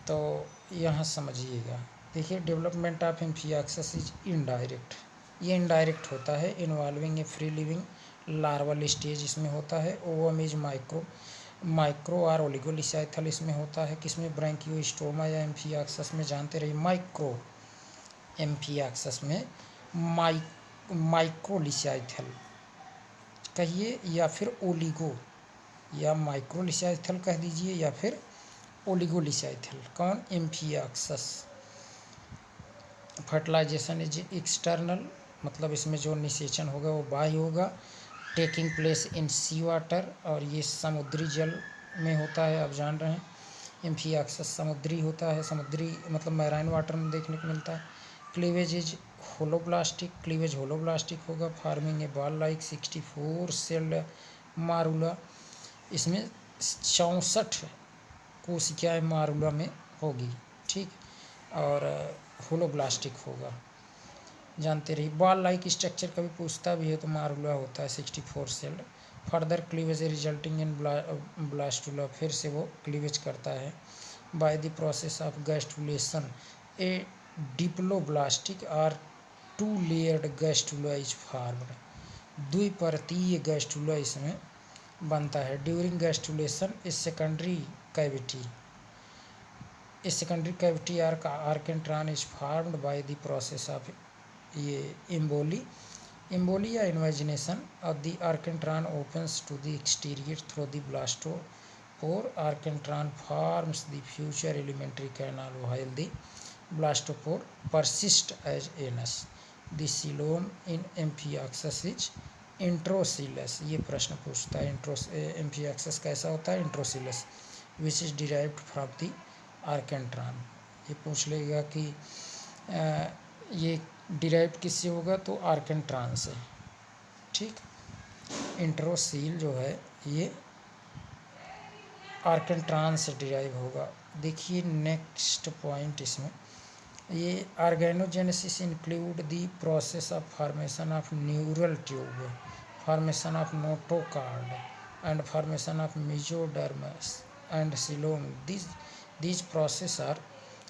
तो यहाँ समझिएगा। देखिए development of amphioxus is indirect, ये इनडायरेक्ट होता है। इन्वॉल्विंग ए फ्री लिविंग लार्वल स्टेज इसमें होता है। ओवम इज माइक्रो और ओलिगोलिसाइथल इसमें होता है। किसमें, ब्रैंकियोस्टोमा या एम्फियाक्सस में, जानते रहिए माइक्रो एम्फियाक्सस में माइक्रोलिसाइथल कहिए, या फिर ओलिगो, या माइक्रोलिसाइथल कह दीजिए, या फिर ओलिगोलिसाइथल। कौन, एम्फियाक्सस। फर्टिलाइजेशन इज एक्सटर्नल, मतलब इसमें जो निषेचन होगा वो बाह्य होगा। Taking place in sea water, और ये समुद्री जल में होता है, आप जान रहे हैं। एम्फियाक्सस समुद्री होता है, समुद्री मतलब मैराइन वाटर में देखने को मिलता है। Cleavage is holoblastic, cleavage holoblastic होगा। फार्मिंग ए बॉल लाइक 64 सेल्ड मारूला, इसमें 64 कोशिकाएँ मारूला में होगी, ठीक। और होलोब्लास्टिक होगा, जानते रहिए। बॉल लाइक स्ट्रक्चर कभी पूछता भी है तो मारूला होता है, 64 celled. Further cleavage resulting in blastula, फिर से वो क्लीवेज करता है। By the process of gastrulation a diploblastic और 2 लेयर्ड गैस्ट्रुला इज फॉर्म्ड, द्विपर्तीय गैस्ट्रुला इसमें बनता है। During gastrulation a secondary cavity archenteron is formed by the process of ये एम्बोली या invagination of the archenteron opens to the exterior through the pore archenteron forms the future elementary canal while the blastopore persists as anus. The coelom in Amphioxus is enterocoelous. ये प्रश्न पूछता है एम्फियाक्सस कैसा होता है, enterocoelous, which is derived from the archenteron. ये पूछ लेगा कि ये डिराइव किससे होगा, तो आर्केंट्रॉन से। ठीक, इंट्रोसील जो है ये आर्केंट्रॉन से डिराइव होगा। देखिए नेक्स्ट पॉइंट इसमें, ये organogenesis include the process of formation of neural tube, formation of notochord and formation of mesodermis and coelom. These processes are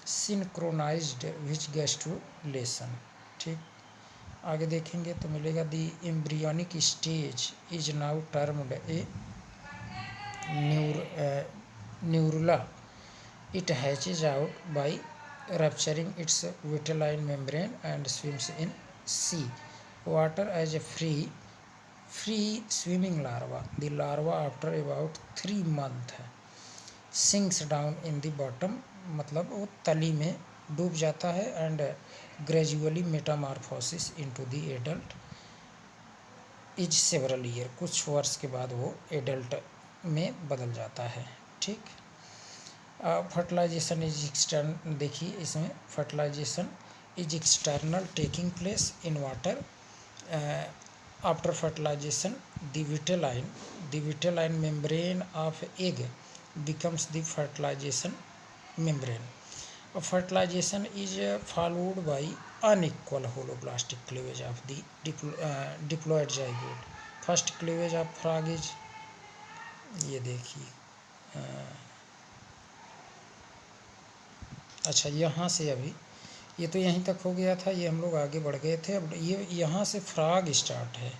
synchronized with gastrulation। ठीक, आगे देखेंगे तो मिलेगा the embryonic stage is now termed a neurula. It hatches out by rupturing its vitelline membrane and swims in sea water as a free swimming larva. The larva after about 3 months sinks down in the bottom, मतलब वो तली में डूब जाता है, and gradually metamorphosis into the adult is several year, कुछ वर्ष के बाद वो एडल्ट में बदल जाता है। ठीक, फर्टिलाइजेशन इज एक्सटर्नल। देखिए इसमें fertilisation is external taking place in water. After fertilisation the vitelline membrane of egg becomes the fertilization membrane. Fertilization is followed by unequal holoblastic cleavage of the diploid zygote. First cleavage of frog is, ये देखिए अच्छा यहाँ से अभी ये तो यहीं तक हो गया था, ये हम लोग आगे बढ़ गए थे। अब ये यहाँ से फ्रॉग स्टार्ट है।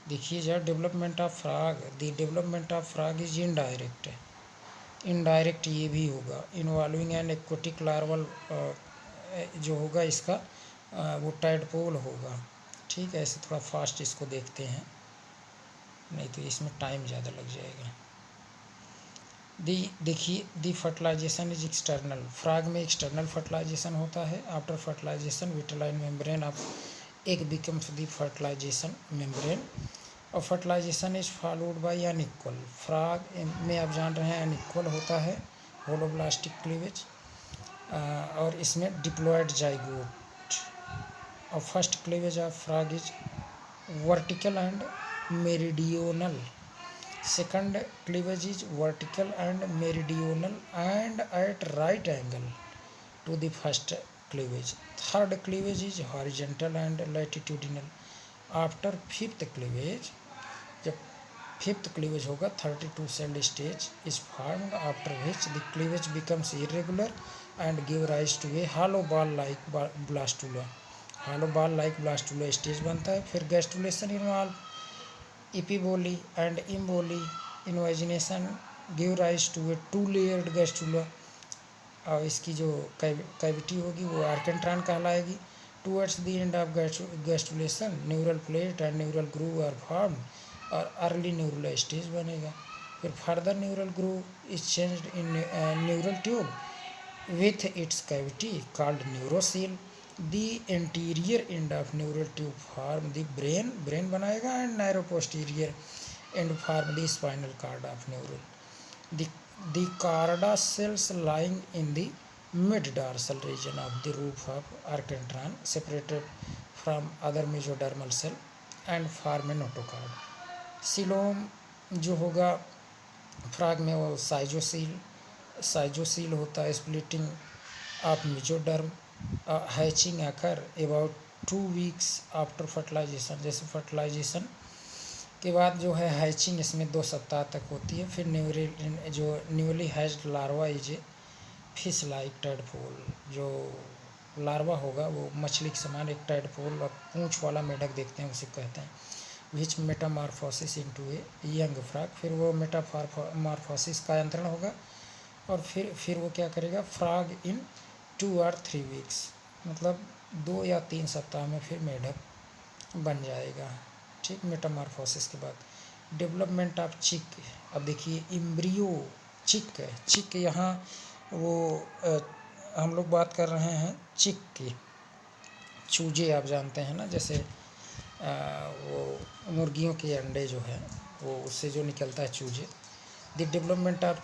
देखिए जरा development of frog, the development of frog is indirect. Indirect ये भी होगा, इन्वॉल्विंग एन एक्वेटिक लार्वल जो होगा इसका वो टाइडपोल होगा। ठीक है, ऐसे थोड़ा फास्ट इसको देखते हैं, नहीं तो इसमें टाइम ज़्यादा लग जाएगा। देखिए the fertilisation is external. Frog में एक्सटर्नल फर्टिलाइजेशन होता है। After fertilisation vitelline membrane of egg becomes the fertilisation membrane, और fertilisation is followed by unequal. Frog में आप जान रहे हैं अनइक्वल होता है होलोब्लास्टिक क्लीवेज, और इसमें डिप्लॉयड जाइगोट। और first cleavage of frog is vertical and meridional. Second cleavage is vertical and meridional and at right angle to the first cleavage. Third cleavage is horizontal and latitudinal. After fifth cleavage, जब fifth cleavage होगा 32 cell stage is formed, after which the cleavage becomes irregular and give rise to a hollow ball like blastula. hollow ball like blastula stage बनता है। फिर gastrulation involve epiboly and emboli. Invagination give rise to a 2-layered gastrula, और इसकी जो कैविटी होगी वो आर्केंट्रॉन कहलाएगी। Towards the end of gastrulation neural plate and neural groove are form, और अर्ली न्यूरल स्टेज बनेगा। फिर further neural groove is changed in neural tube with its cavity called neurocoel. The anterior end of neural tube form the brain बनाएगा, and narrow posterior end form the spinal cord of neural. The chorda cells lying in the mid dorsal region of the roof of archenteron separated from other mesodermal cell and form a notochord. Coelom जो होगा फ्रॉग में वो साइजोसील होता है। Splitting of mesoderm, hatching occur about 2 weeks after fertilisation. जैसे फर्टिलाइजेशन के बाद जो है हैचिंग इसमें 2 सप्ताह तक होती है। फिर newly hatched larva is a fish like tadpole. जो लार्वा होगा वो मछली के समान एक टैडपोल और पूंछ वाला मेढक देखते हैं, उसे कहते हैं। Which metamorphosis into a young frog. फिर वो मेटामॉर्फोसिस का अंतरण होगा, और फिर वो क्या करेगा, फ्रॉग इन 2 or 3 weeks, मतलब 2 या 3 सप्ताह में फिर मेढक बन जाएगा। ठीक, मेटामॉर्फोसिस के बाद डेवलपमेंट ऑफ चिक। अब देखिए इम्ब्रियो चिक यहाँ वो हम लोग बात कर रहे हैं चिक की। चूजे आप जानते हैं ना, जैसे वो मुर्गियों के अंडे जो है वो उससे जो निकलता है चूजे। द डेवलपमेंट ऑफ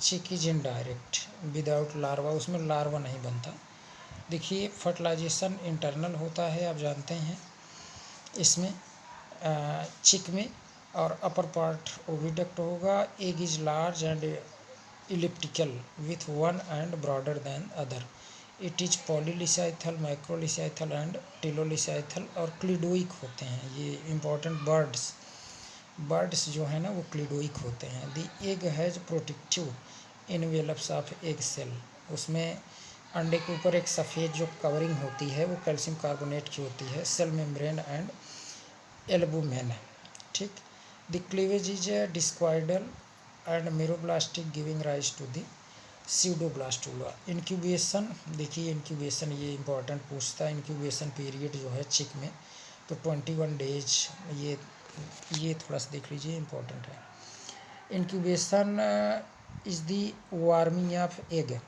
चिक इज इनडायरेक्ट विदाउट लार्वा, उसमें लार्वा नहीं बनता। देखिए फर्टिलाइजेशन इंटरनल होता है, आप जानते हैं इसमें चिक में, और अपर पार्ट ओविडक्ट होगा। Egg is large and elliptical with one end broader than other. It is polylecithal, microlecithal and telolecithal और क्लिडोइक होते हैं। ये इंपॉर्टेंट बर्ड्स जो है ना वो क्लिडोइक होते हैं। The egg has protective envelopes of egg cell, उसमें अंडे के ऊपर एक सफ़ेद जो कवरिंग होती है वो कैल्शियम कार्बोनेट की होती है। सेल मेम्ब्रेन एंड एल्बुमेन, ठीक। The cleavage is discoidal and meroblastic giving rise to the pseudoblastula. Incubation, देखिए इंक्यूबेशन ये इंपॉर्टेंट पूछता है। इंक्यूबेशन पीरियड जो है चिक में तो 21 डेज, ये थोड़ा सा देख लीजिए, इंपॉर्टेंट है। Incubation is the warming of egg,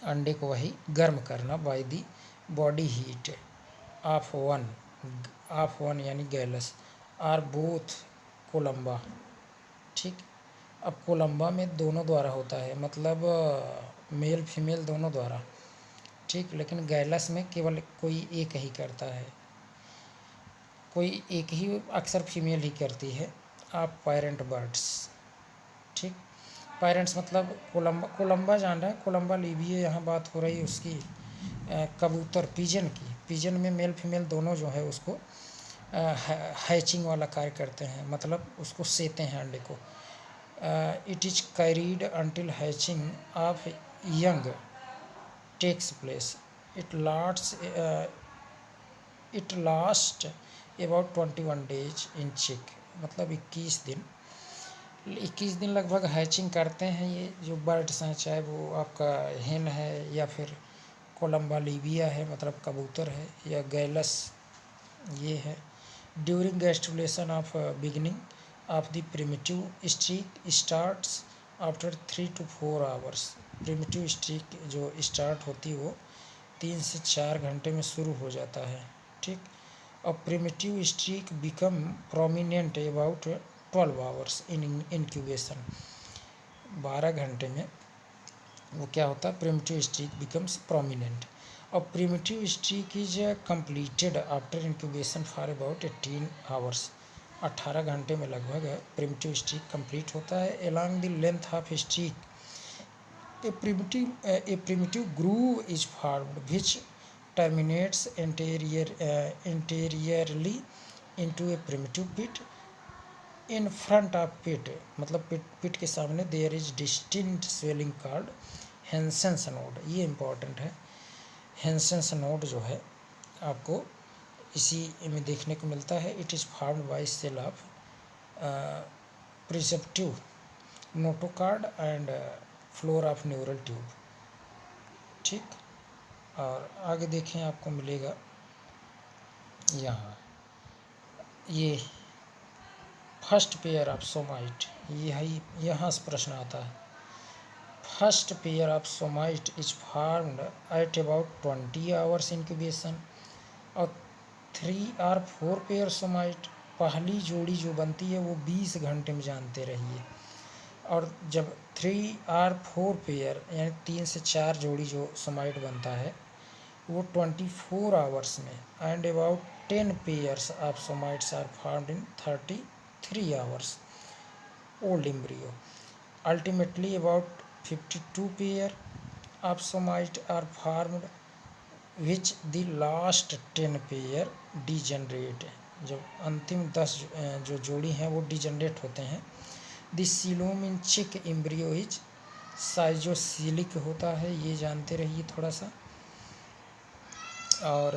अंडे को वही गर्म करना, by the body heat of one यानी गैलस आर बोथ कोलम्बा, ठीक। अब कोलम्बा में दोनों द्वारा होता है, मतलब मेल फीमेल दोनों द्वारा, ठीक। लेकिन गैलस में केवल कोई एक ही करता है, कोई एक ही अक्सर फीमेल ही करती है। आप पेरेंट बर्ड्स, ठीक। पेरेंट्स मतलब कोलम्बा जान रहे हैं, कोलम्बा लीबिए यहाँ बात हो रही है उसकी, कबूतर पिजन की। पिजन में मेल फीमेल दोनों जो है उसको हैचिंग वाला कार्य करते हैं, मतलब उसको सेते हैं अंडे को। It is carried until hatching of young takes place. It lasts about 21 days in chick, मतलब 21 दिन लगभग हैचिंग करते हैं ये जो बर्ड्स हैं, चाहे वो आपका हेन है या फिर कोलम्बा लीबिया है, मतलब कबूतर है, या गैलस ये है। During gastrulation of beginning of the primitive streak starts after 3 to 4 hours. Primitive streak जो स्टार्ट होती है वो 3 से 4 घंटे में शुरू हो जाता है, ठीक। और primitive streak become prominent about 12 hours in incubation. 12 घंटे में वो क्या होता है, प्रिमिटिव स्ट्रीक बिकम्स प्रोमिनेंट। और primitive streak is completed after incubation for about 18 hours. 18 घंटे में लगभग प्रिमिटिव स्ट्रीक कंप्लीट होता है। Along the length of streak A primitive groove is formed which terminates anteriorly into a primitive pit in front of pit, मतलब पिट के सामने there is distinct swelling called Hansen's node। ये important है। Hansen's node जो है आपको इसी में देखने को मिलता है। It is formed by cell of presumptive notochord and floor of neural tube, ठीक। और आगे देखें आपको मिलेगा यहाँ ये फर्स्ट पेयर ऑफ सोमाइट, यही यहाँ से प्रश्न आता है। First pair of somite is formed at about 20 hours incubation. और 3 or 4 पेयर सोमाइट, पहली जोड़ी जो बनती है वो 20 घंटे में, जानते रहिए। और जब 3 or 4 पेयर यानी 3 से 4 जोड़ी जो सोमाइट बनता है वो 24 आवर्स में। And about 10 pairs of somites are formed in 33 hours old embryo. Ultimately about 52 pair of somite are formed which the last 10 pair degenerate. जब अंतिम 10 जो जोड़ी हैं वो डिजनरेट होते हैं। द सीलोम इन चिक एम्ब्रियो इज साइजोसिलिक होता है, ये जानते रहिए थोड़ा सा। और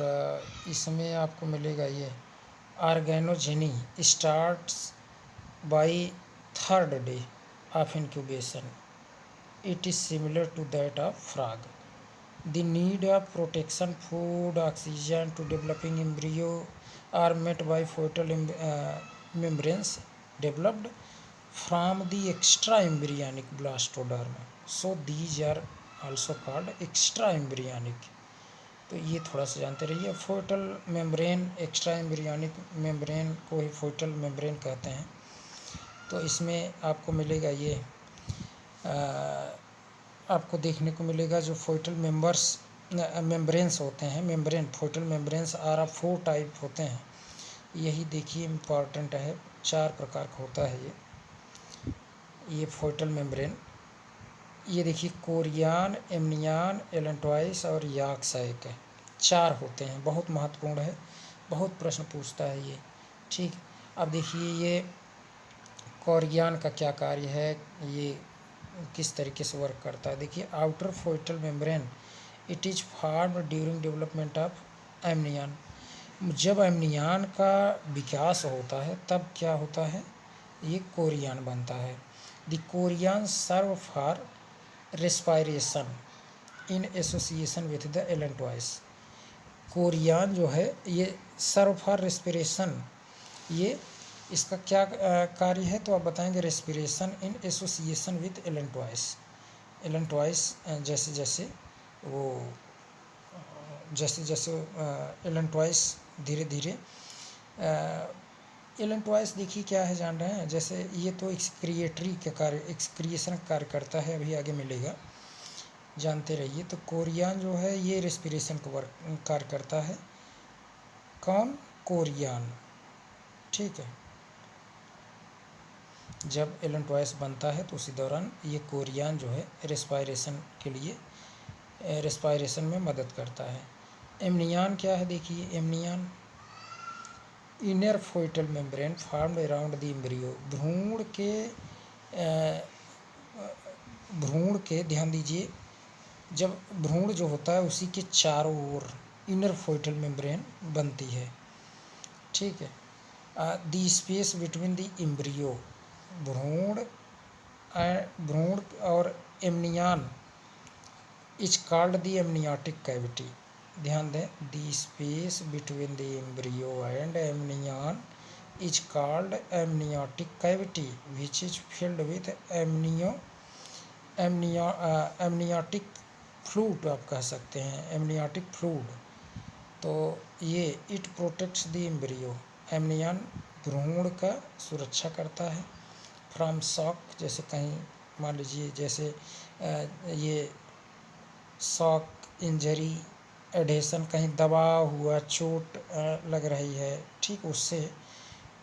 इसमें आपको मिलेगा ये organogeny starts by 3rd day of incubation. It is similar to that of frog. The need of protection, food, oxygen to developing embryo are met by foetal membranes developed from the extra embryonic blastoderm. So these are also called extra embryonic. तो ये थोड़ा सा जानते रहिए। Foetal membrane, extra embryonic membrane को ही फोइटल मेम्ब्रेन कहते हैं। तो इसमें आपको मिलेगा ये आपको देखने को मिलेगा जो फोइटल मेम्ब्रेन्स होते हैं, membrane foetal membranes are of 4 type होते हैं। यही देखिए इम्पॉर्टेंट है, 4 प्रकार का होता है ये फोइटल मेम्ब्रेन। ये देखिए कोरियन, एमनियन, एलेंटॉइस और याकसाइक है, 4 होते हैं। बहुत महत्वपूर्ण है, बहुत प्रश्न पूछता है ये। ठीक, अब देखिए ये कोरियन का क्या कार्य है, ये किस तरीके से वर्क करता है। देखिए outer foetal membrane it is formed during development of amnion. जब एमनियन का विकास होता है तब क्या होता है, ये कोरियन बनता है। The chorion serve for respiration in association with the allantois. Chorion जो है ये सर्व फॉर रेस्पिरेशन, ये इसका क्या कार्य है, तो आप बताएंगे respiration in association with allantois. Allantois जैसे जैसे वो एलेंटॉइस धीरे धीरे एलेंटॉइस देखिए क्या है जान रहे हैं, जैसे ये तो एक्सक्रिएटरी के कार्य, एक्सक्रिएशन कार्य करता है, अभी आगे मिलेगा, जानते रहिए। तो कोरियन जो है ये रेस्पिरेशन का वर्क कार्य करता है। कौन, कोरियन, ठीक है। जब एलेंटॉइस बनता है तो उसी दौरान ये कोरियन जो है रेस्पायरेशन के लिए, रेस्पायरेशन में मदद करता है। एमनियन क्या है, देखिए amnion inner foetal membrane formed around the embryo. भ्रूण के ध्यान दीजिए, जब भ्रूण जो होता है उसी के चारों ओर इनर फोइटल मेम्ब्रेन बनती है, ठीक है। The space between the embryo, भ्रूण और amnion is called the amniotic cavity. ध्यान दें, the space between the embryo and amnion is called amniotic cavity which is filled with amniotic fluid, आप कह सकते हैं एमनियोटिक फ्लूइड। तो ये it protects the embryo, amnion भ्रूण का सुरक्षा करता है फ्रॉम शॉक, जैसे कहीं मान लीजिए जैसे ये शॉक, इंजरी, एडेशन, कहीं दबाव हुआ, चोट लग रही है, ठीक, उससे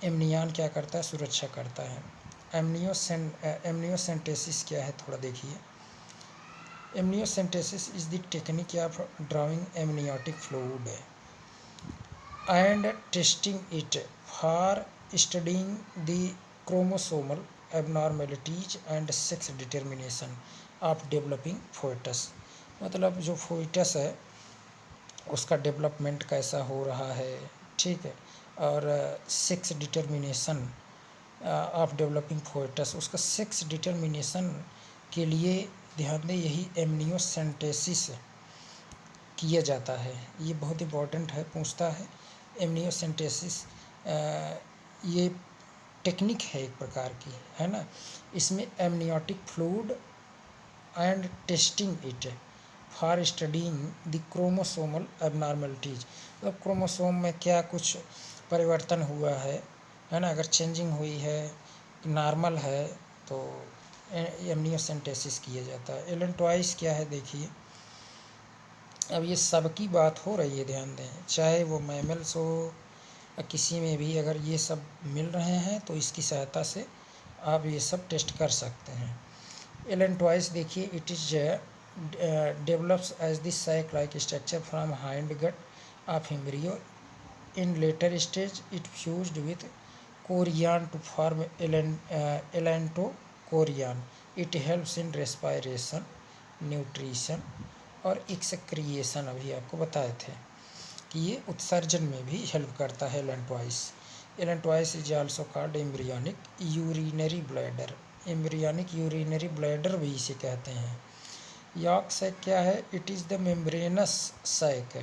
एमनियन क्या करता है, सुरक्षा करता है। एमनियोसेंटेसिस क्या है, थोड़ा देखिए। Amniocentesis is the technique of drawing amniotic fluid and testing it for studying the chromosomal abnormalities and sex determination of developing foetus. मतलब जो फोइटस है उसका डेवलपमेंट कैसा हो रहा है, ठीक है, और sex determination of developing foetus, उसका सेक्स डिटर्मिनेशन के लिए ध्यान दें यही एमनियोसेंटेसिस किया जाता है। ये बहुत इंपॉर्टेंट है, पूछता है। एमनियोसेंटेसिस ये टेक्निक है एक प्रकार की, है ना। इसमें amniotic fluid and testing it for studying the chromosomal abnormalities, मतलब क्रोमोसोम में क्या कुछ परिवर्तन हुआ है ना, अगर चेंजिंग हुई है, नॉर्मल है, तो एमनियोसेंटेसिस किया जाता है। एलेंटॉइस क्या है, देखिए अब ये सबकी बात हो रही है, ध्यान दें, चाहे वो मैमल्स हो, किसी में भी अगर ये सब मिल रहे हैं तो इसकी सहायता से आप ये सब टेस्ट कर सकते हैं। एलेंटॉइस देखिए it is develops as the sac-like structure from hind gut of embryo. In later stage, it fused with chorion to form elantochorion. It helps in respiration, nutrition और एक्सक्रिएशन, अभी आपको बताए थे कि ये उत्सर्जन में भी हेल्प करता है allantois. Allantois is also called embryonic urinary bladder, embryonic urinary bladder भी इसे कहते हैं। याक सैक क्या है, it is the membranous sac,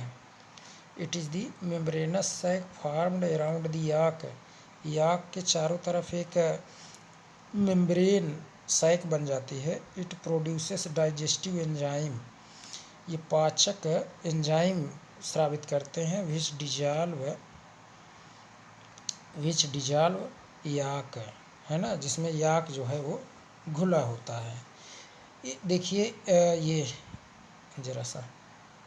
it is the membranous sac formed around the yolk yolk के चारों तरफ एक मेम्ब्रेन सैक बन जाती है। इट प्रोड्यूसेस डाइजेस्टिव एंजाइम, ये पाचक एंजाइम स्रावित करते हैं। विच डिजॉल्व याक, है ना, जिसमें याक जो है वो घुला होता है। ये देखिए ये जरा सा,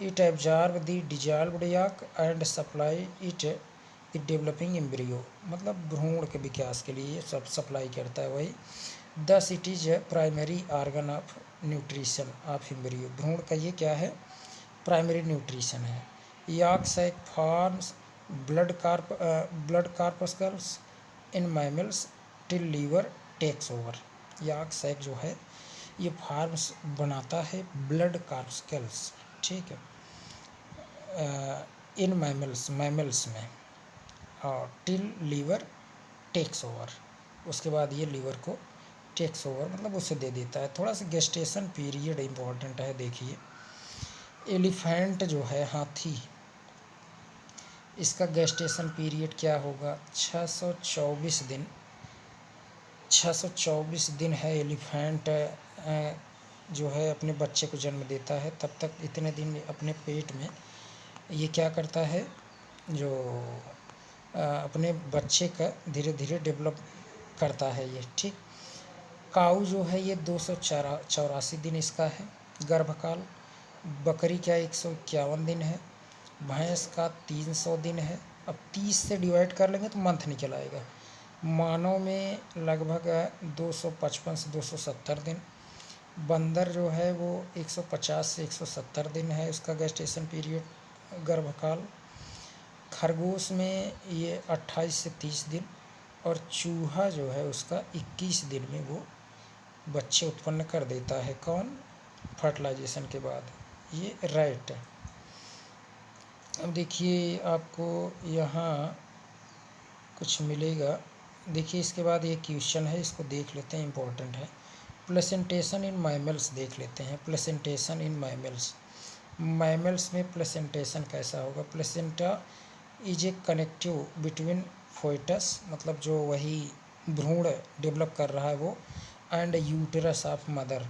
it absorb the dissolved yak and supply it the developing embryo, मतलब भ्रूण के विकास के लिए सब सप्लाई करता है वही। Thus it is primary organ of nutrition of embryo, भ्रूण का ये क्या है, प्राइमरी न्यूट्रिशन है। Yolk sac forms blood corpuscles in mammals till liver takes over, yolk sac जो है ये फॉर्म्स बनाता है ब्लड कार्पस्कल्स, ठीक है, इन मैमल्स में, और टिल लीवर टेक्स ओवर, उसके बाद ये लीवर को टेक्स ओवर मतलब उसे दे देता है। थोड़ा सा गेस्टेशन पीरियड इम्पोर्टेंट है। देखिए एलिफेंट जो है, हाथी, इसका गेस्टेशन पीरियड क्या होगा, 624 दिन, 624 दिन है एलिफेंट जो है अपने बच्चे को जन्म देता है। तब तक इतने दिन अपने पेट में ये क्या करता है, जो अपने बच्चे का धीरे धीरे डेवलप करता है ये, ठीक। काऊ जो है ये 284 दिन इसका है गर्भकाल। बकरी का 151 दिन है। भैंस का 300 दिन है। अब 30 से डिवाइड कर लेंगे तो मंथ निकल आएगा। मानव में लगभग 255 से 270 दिन। बंदर जो है वो 150 से 170 दिन है उसका गेस्टेशन पीरियड, गर्भकाल। खरगोश में ये 28 से 30 दिन, और चूहा जो है उसका 21 दिन में वो बच्चे उत्पन्न कर देता है। कौन, फर्टिलाइजेशन के बाद, ये रैट। अब देखिए आपको यहाँ कुछ मिलेगा। देखिए इसके बाद ये क्वेश्चन है, इसको देख लेते हैं, इम्पोर्टेंट है। प्लेसेंटेशन इन मैमल्स देख लेते हैं। प्लेसेंटेशन इन मैमल्स में प्लेसेंटेशन कैसा होगा। Placenta is a connective between foetus, मतलब जो वही भ्रूण डेवलप कर रहा है वो, एंड यूटरस ऑफ मदर,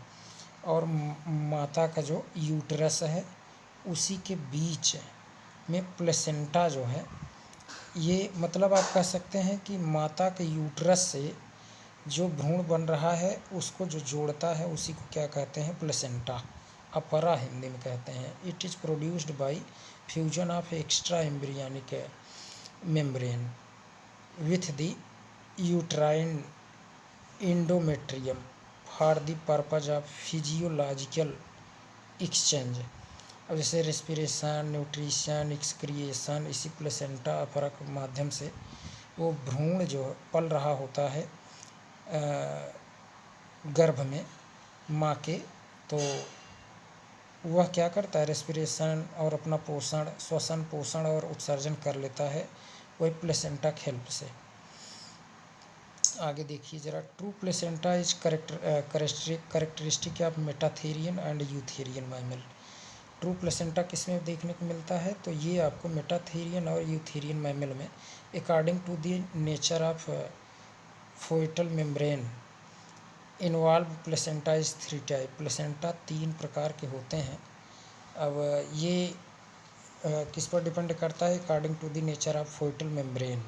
और माता का जो यूटरस है उसी के बीच में प्लेसेंटा जो है, ये मतलब आप कह सकते हैं कि माता के यूटरस से जो भ्रूण बन रहा है उसको जो जोड़ता है उसी को क्या कहते हैं, प्लेसेंटा, अपरा हिंदी में कहते हैं। It is produced bye fusion of extra embryonic membrane with the uterine endometrium for the purpose of physiological exchange. अब जैसे रेस्पिरेशन, न्यूट्रिशन, एक्सक्रिएशन, इसी प्लेसेंटा अपरा के माध्यम से वो भ्रूण जो पल रहा होता है गर्भ में माँ के, तो वह क्या करता है, रेस्पिरेशन और अपना पोषण, श्वसन, पोषण और उत्सर्जन कर लेता है वही प्लेसेंटा के हेल्प से। आगे देखिए जरा, true placenta is characteristic of metatherian and eutherian mammal. True placenta किसमें देखने को मिलता है, तो ये आपको मेटाथेरियन और यूथेरियन मैमल में। According to the nature of foetal membrane involve placenta is 3 type. Placenta 3 प्रकार के होते हैं। अब ये किस पर डिपेंड करता है, according to the nature of foetal membrane,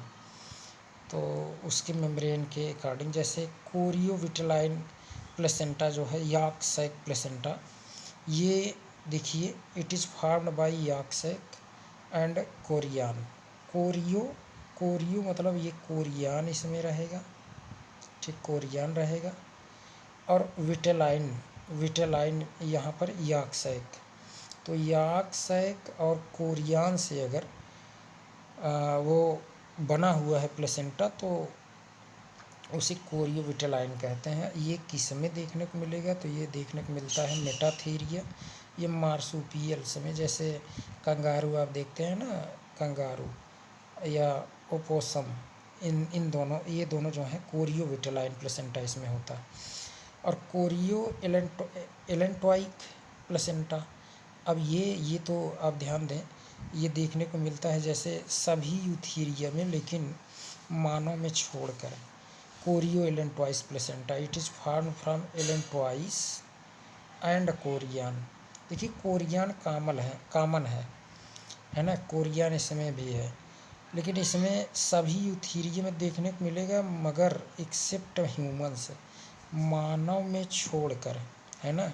तो उसके मेम्ब्रेन के अकॉर्डिंग। जैसे कोरियोविटेलाइन प्लेसेंटा जो है, याक सैक प्लेसेंटा, ये देखिए it is formed by yolk sac and chorion. Chorio मतलब ये कोरियान इसमें रहेगा, ठीक, कोरियान रहेगा। और विटेलाइन यहाँ पर याक सैक। तो याक सैक और कोरियान से अगर वो बना हुआ है प्लेसेंटा तो उसे कोरियोविटेलाइन कहते हैं। ये किस में देखने को मिलेगा, तो ये देखने को मिलता है मेटाथेरिया, ये मार्सुपियल्स में। जैसे कंगारू आप देखते हैं ना, कंगारू या ओपोसम, इन दोनों, ये दोनों जो हैं कोरियोविटेलाइन प्लेसेंटा इसमें होता है। और कोरियो एलेंटोइक प्लेसेंटा, अब ये तो आप ध्यान दें, ये देखने को मिलता है जैसे सभी यूथेरिया में, लेकिन मानव में छोड़कर। Chorio allantois placenta, it is form from allantois and Korean. देखिए कोरियन कॉमन है ना, कोरियन इसमें भी है, लेकिन इसमें सभी यूथीरिया में देखने को मिलेगा मगर एक्सेप्ट ह्यूमंस, मानव में छोड़कर, है ना,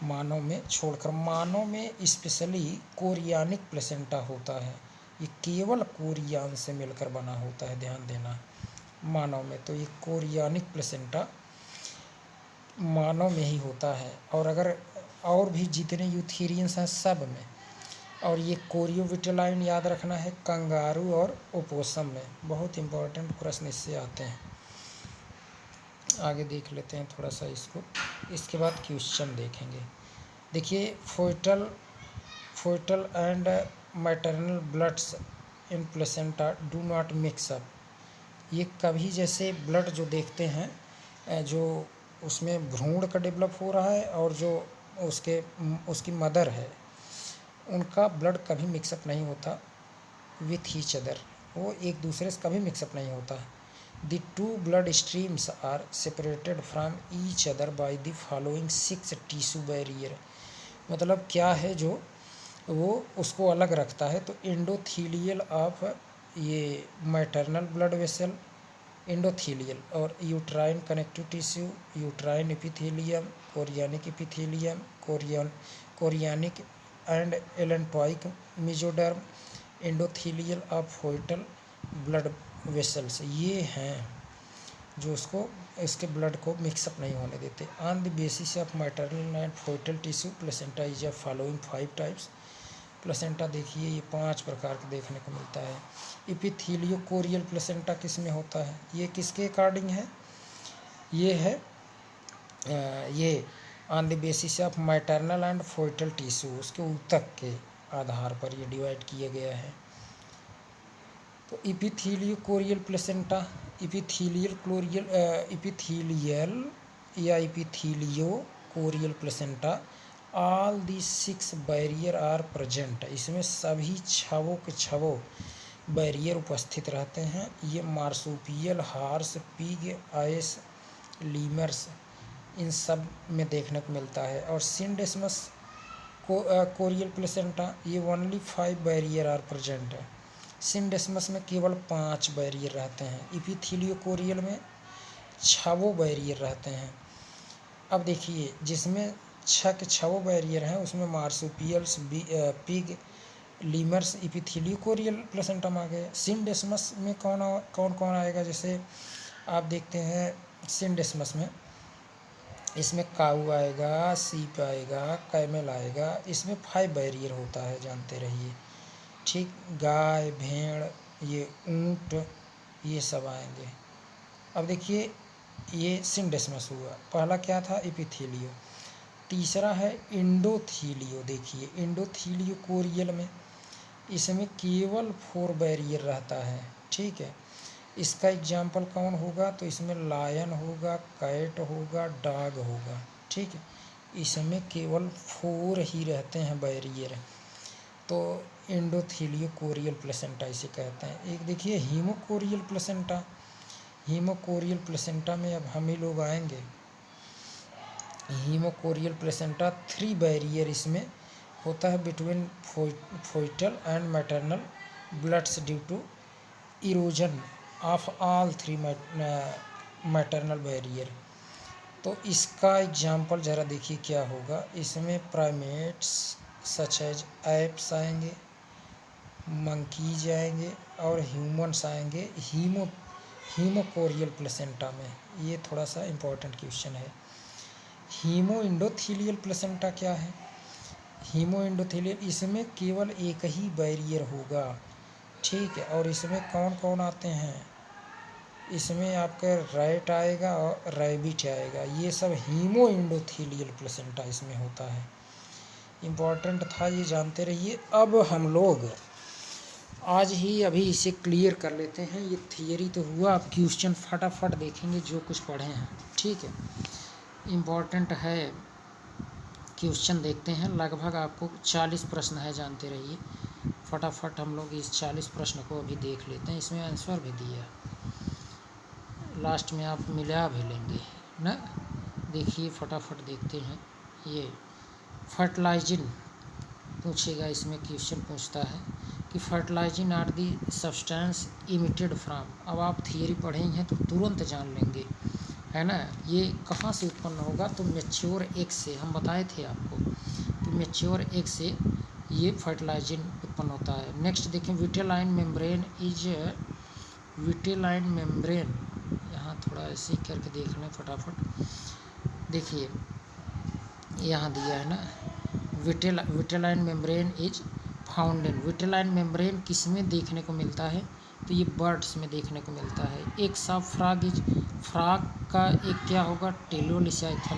मानव में छोड़कर। मानव में स्पेशली कोरियानिक प्लेसेंटा होता है, ये केवल कोरियान से मिलकर बना होता है, ध्यान देना, मानव में। तो ये कोरियानिक प्लेसेंटा मानव में ही होता है, और अगर और भी जितने यूथेरियंस हैं सब में। और ये कोरियोविटेलाइन याद रखना है कंगारू और ओपोसम में, बहुत इंपॉर्टेंट प्रश्न इससे आते हैं। आगे देख लेते हैं थोड़ा सा इसको, इसके बाद क्वेश्चन देखेंगे। देखिए foetal and maternal bloods in placenta do not mix up. ये कभी जैसे ब्लड जो देखते हैं जो उसमें भ्रूण का डेवलप हो रहा है और जो उसकी मदर है, उनका ब्लड कभी मिक्सअप नहीं होता विथ ईच अदर, वो एक दूसरे से कभी मिक्सअप नहीं होता। The two blood streams are separated from each other by the following 6 tissue barrier. मतलब क्या है जो वो उसको अलग रखता है, तो एंडोथीलियल ऑफ ये मैटरनल ब्लड वेसल, एंडोथीलियल, और uterine connective tissue, uterine epithelium, chorionic epithelium, chorionic and allantoic mesoderm, endothelial of foetal blood vessels, ये हैं जो उसको इसके ब्लड को मिक्सअप नहीं होने देते। On the basis of maternal and foetal tissue placenta is of following 5 types. Placenta देखिए ये 5 प्रकार का देखने को मिलता है। एपिथेलियो कोरियल प्लेसेंटा किस में होता है, ये किसके अकॉर्डिंग है, ये है ये on the basis of maternal and foetal tissue, उसके ऊतक के आधार पर ये डिवाइड किया गया है। तो एपिथेलियो कोरियल प्लेसेंटा, एपिथीलियल या epithelio chorial placenta, all the 6 barrier are present. इसमें सभी छवों के छवों बैरियर उपस्थित रहते हैं। ये marsupial, horse, pig, ass, lemurs, इन सब में देखने को मिलता है। और सिंडेस्मस कोरियल प्लेसेंटा, ये ओनली 5 बैरियर आर प्रेजेंट है। सिंडेस्मस में केवल 5 बैरियर रहते हैं। एपिथेलियो कोरियल में 6 बैरियर रहते हैं। अब देखिए जिसमें 6 के 6 बैरियर हैं उसमें मार्सुपियल्स, पिग, लीमर्स, एपिथेलियो कोरियल प्लेसेंटम आ गए। सिंडेस्मस में कौन कौन आएगा, जैसे आप देखते हैं सिंडेस्मस में इसमें काऊ आएगा, सीप आएगा, कैमल आएगा, इसमें 5 बैरियर होता है, जानते रहिए, ठीक। गाय, भेड़, ये ऊँट, ये सब आएंगे। अब देखिए ये सिंडेस्मस हुआ, पहला क्या था एपिथेलियो, तीसरा है एंडोथीलियो। देखिए एंडोथीलियो कोरियल में इसमें केवल 4 बैरियर रहता है, ठीक है। इसका एग्जाम्पल कौन होगा, तो इसमें लायन होगा, कैट होगा, डॉग होगा, ठीक है। इसमें केवल 4 ही रहते हैं बैरियर, तो एंडोथीलियो कोरियल प्लेसेंटा इसे कहते हैं। एक देखिए हीमोकोरियल प्लेसेंटा, हीमोकोरियल प्लेसेंटा में अब हम ही लोग आएंगे। हीमोकोरियल प्लेसेंटा 3 बैरियर इसमें होता है between foetal and maternal bloods due to erosion of all 3 maternal barrier. तो इसका एग्जाम्पल ज़रा देखिए क्या होगा, इसमें प्राइमेट्स सच एज एप्स आएंगे, मंकीज आएंगे और ह्यूमन्स आएंगे हीमोकोरियल प्लेसेंटा में। ये थोड़ा सा इम्पोर्टेंट क्वेश्चन है। हीमो एंडोथीलियल प्लेसेंटा क्या है, हीमो एंडोथीलियल, इसमें केवल एक ही बैरियर होगा, ठीक है। और इसमें कौन कौन आते हैं, इसमें आपका रैट आएगा और रैबिट आएगा, ये सब हीमो एंडोथीलियल प्लेसेंटा इसमें होता है। इम्पॉर्टेंट था, ये जानते रहिए। अब हम लोग आज ही अभी इसे क्लियर कर लेते हैं, ये थियरी तो हुआ, अब क्वेश्चन फटाफट देखेंगे जो कुछ पढ़े हैं, ठीक है। इम्पॉर्टेंट है, क्वेश्चन देखते हैं, लगभग आपको 40 प्रश्न है, जानते रहिए। फटाफट हम लोग इस 40 प्रश्न को अभी देख लेते हैं। इसमें आंसर भी दिया, लास्ट में आप मिला भी लेंगे ना। देखिए फटाफट देखते हैं। ये फर्टिलाइजिंग पूछेगा, इसमें क्वेश्चन पूछता है कि fertilising are the substance emitted from. अब आप थियरी पढ़े हैं तो तुरंत जान लेंगे, है ना। ये कहाँ से उत्पन्न होगा, तो मैच्योर एग से। हम बताए थे आपको कि मैच्योर एग से ये फर्टिलाइजिंग उत्पन्न होता है। नेक्स्ट देखें, vitelline membrane is, vitelline membrane, यहाँ थोड़ा ऐसे ही करके देख लें फटाफट। देखिए यहाँ दिया है ना, vitelline membrane is found in. Vitelline membrane किस में देखने को मिलता है, तो ये बर्ड्स में देखने को मिलता है। एक साफ फ्रॉग इज, फ्रॉग का एक क्या होगा, टेलोलिसाइथल।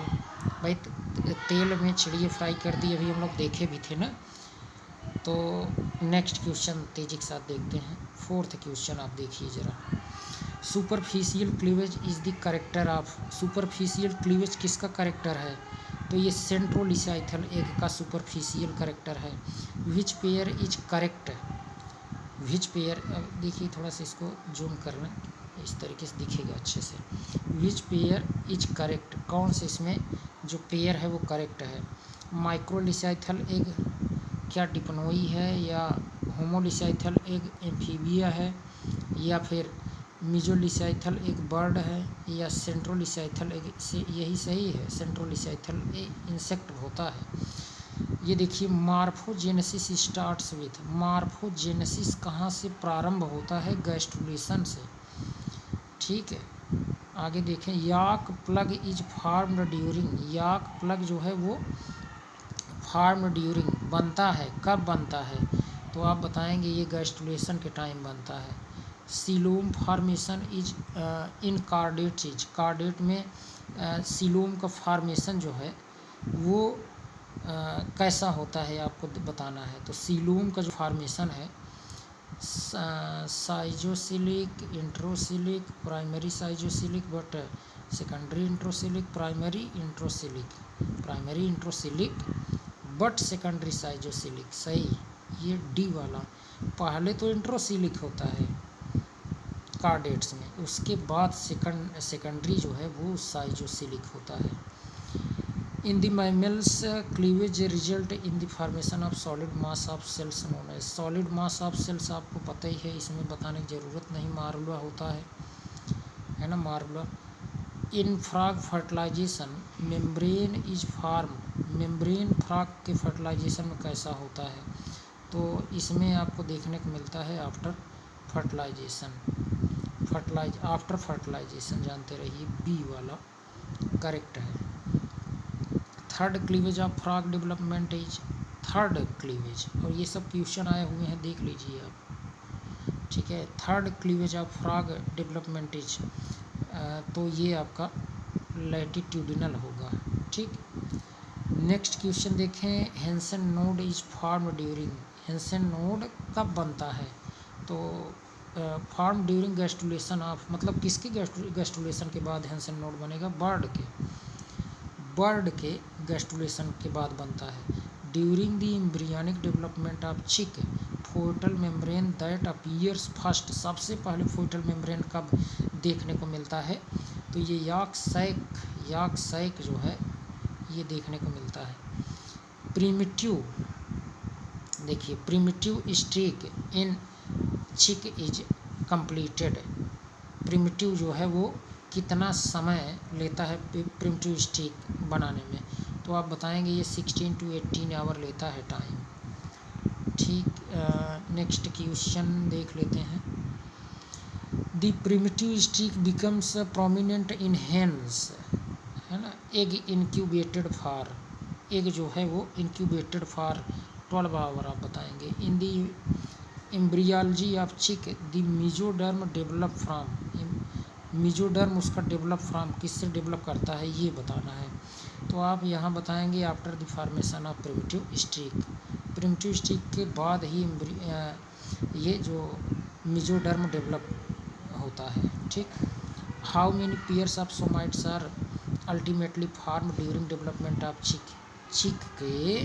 भाई तेल में चिड़िया फ्राई कर दी, अभी हम लोग देखे भी थे ना। तो नेक्स्ट क्वेश्चन तेजी के साथ देखते हैं। 4th क्वेश्चन आप देखिए ज़रा। Superficial cleavage is the character of. Superficial cleavage किसका करेक्टर है, तो ये सेंट्रोलिसाइथल एग का सुपरफिशियल करेक्टर है। Which pair is correct, which pair, अब देखिए थोड़ा सा इसको जूम करना, इस तरीके से दिखेगा अच्छे से। विच पेयर इज करेक्ट, कौन से इसमें जो पेयर है वो करेक्ट है। माइक्रोलिसाइथल एग क्या डिप्लोई है, या होमोलिसाइथल एग एम्फीबिया है, या फिर मिजोलिसाइथल एक बर्ड है, या सेंट्रोलिसाइथल एक से, यही सही है, सेंट्रोलिसाइथल एक इंसेक्ट होता है। ये देखिए मार्फोजेनेसिस स्टार्ट्स विथ, मार्फोजेनेसिस कहाँ से प्रारंभ होता है, गैस्ट्रुलेशन से, ठीक है। आगे देखें, yolk plug is formed during, yolk plug जो है वो फार्म्ड ड्यूरिंग बनता है, कब बनता है, तो आप बताएंगे ये गैस्ट्रुलेशन के टाइम बनता है। सीलोम फॉर्मेशन इज इन कार्डेट चीज, कार्डेट में सीलोम का फॉर्मेशन जो है वो कैसा होता है आपको बताना है। तो सीलोम का जो फॉर्मेशन है, schizocoelic, enterocoelic, primary schizocoelic but secondary enterocoelic, primary enterocoelic, primary enterocoelic but secondary schizocoelic, सही। ये डी वाला, पहले तो इंट्रोसिलिक होता है कार्डेट्स में, उसके बाद सेकेंडरी जो है वो साइजोसिलिक होता है। In the mammals cleavage result in the formation of solid mass of cells known as. Solid mass of cells आपको पता ही है, इसमें बताने की ज़रूरत नहीं, मार्बुला होता है ना, morula. In frog fertilization membrane is form, membrane frog के फर्टिलाइजेशन में कैसा होता है, तो इसमें आपको देखने को मिलता है आफ्टर फर्टिलाइजेशन, आफ्टर फर्टिलाइजेशन जानते रहिए, बी वाला करेक्ट है। Third cleavage of frog development is, third cleavage, और ये सब क्वेश्चन आए हुए हैं, देख लीजिए आप, ठीक है। Third cleavage of frog development is, तो ये आपका लैटिट्यूडिनल होगा, ठीक। नेक्स्ट क्वेश्चन देखें, Henson node is form during, Henson node कब बनता है, तो फॉर्म ड्यूरिंग गैस्ट्रुलेशन ऑफ, मतलब किसके गैस्ट्रुलेशन के बाद हेंसन नोड बनेगा, बर्ड के, बर्ड के गैस्ट्रुलेशन के बाद बनता है। During the embryonic development of chick, foetal membrane that appears first, सबसे पहले फोइटल मेम्ब्रेन कब देखने को मिलता है, तो ये याक सैक जो है ये देखने को मिलता है। प्रीमिटिव, देखिए प्रीमिटिव स्ट्रीक इन चिक इज कंप्लीटेड, प्रीमिटिव जो है वो कितना समय लेता है प्रीमिटिव स्ट्रीक बनाने में, तो आप बताएंगे ये 16 to 18 आवर लेता है टाइम, ठीक। नेक्स्ट क्वेश्चन देख लेते हैं। The primitive streak becomes prominent in hens, है ना, एग इंक्यूबेटेड फॉर, एग जो है वो इंक्यूबेटेड फॉर 12 आवर आप बताएंगे। इन दी एम्ब्रियोलॉजी ऑफ चिक the mesoderm develop from, mesoderm उसका डेवलप फ्रॉम किससे डेवलप करता है ये बताना है, तो आप यहाँ बताएंगे after the formation of primitive streak, primitive streak के बाद ही ये जो मेसोडर्म डेवलप होता है, ठीक। How many pairs of somites are ultimately form during development of chick, chick के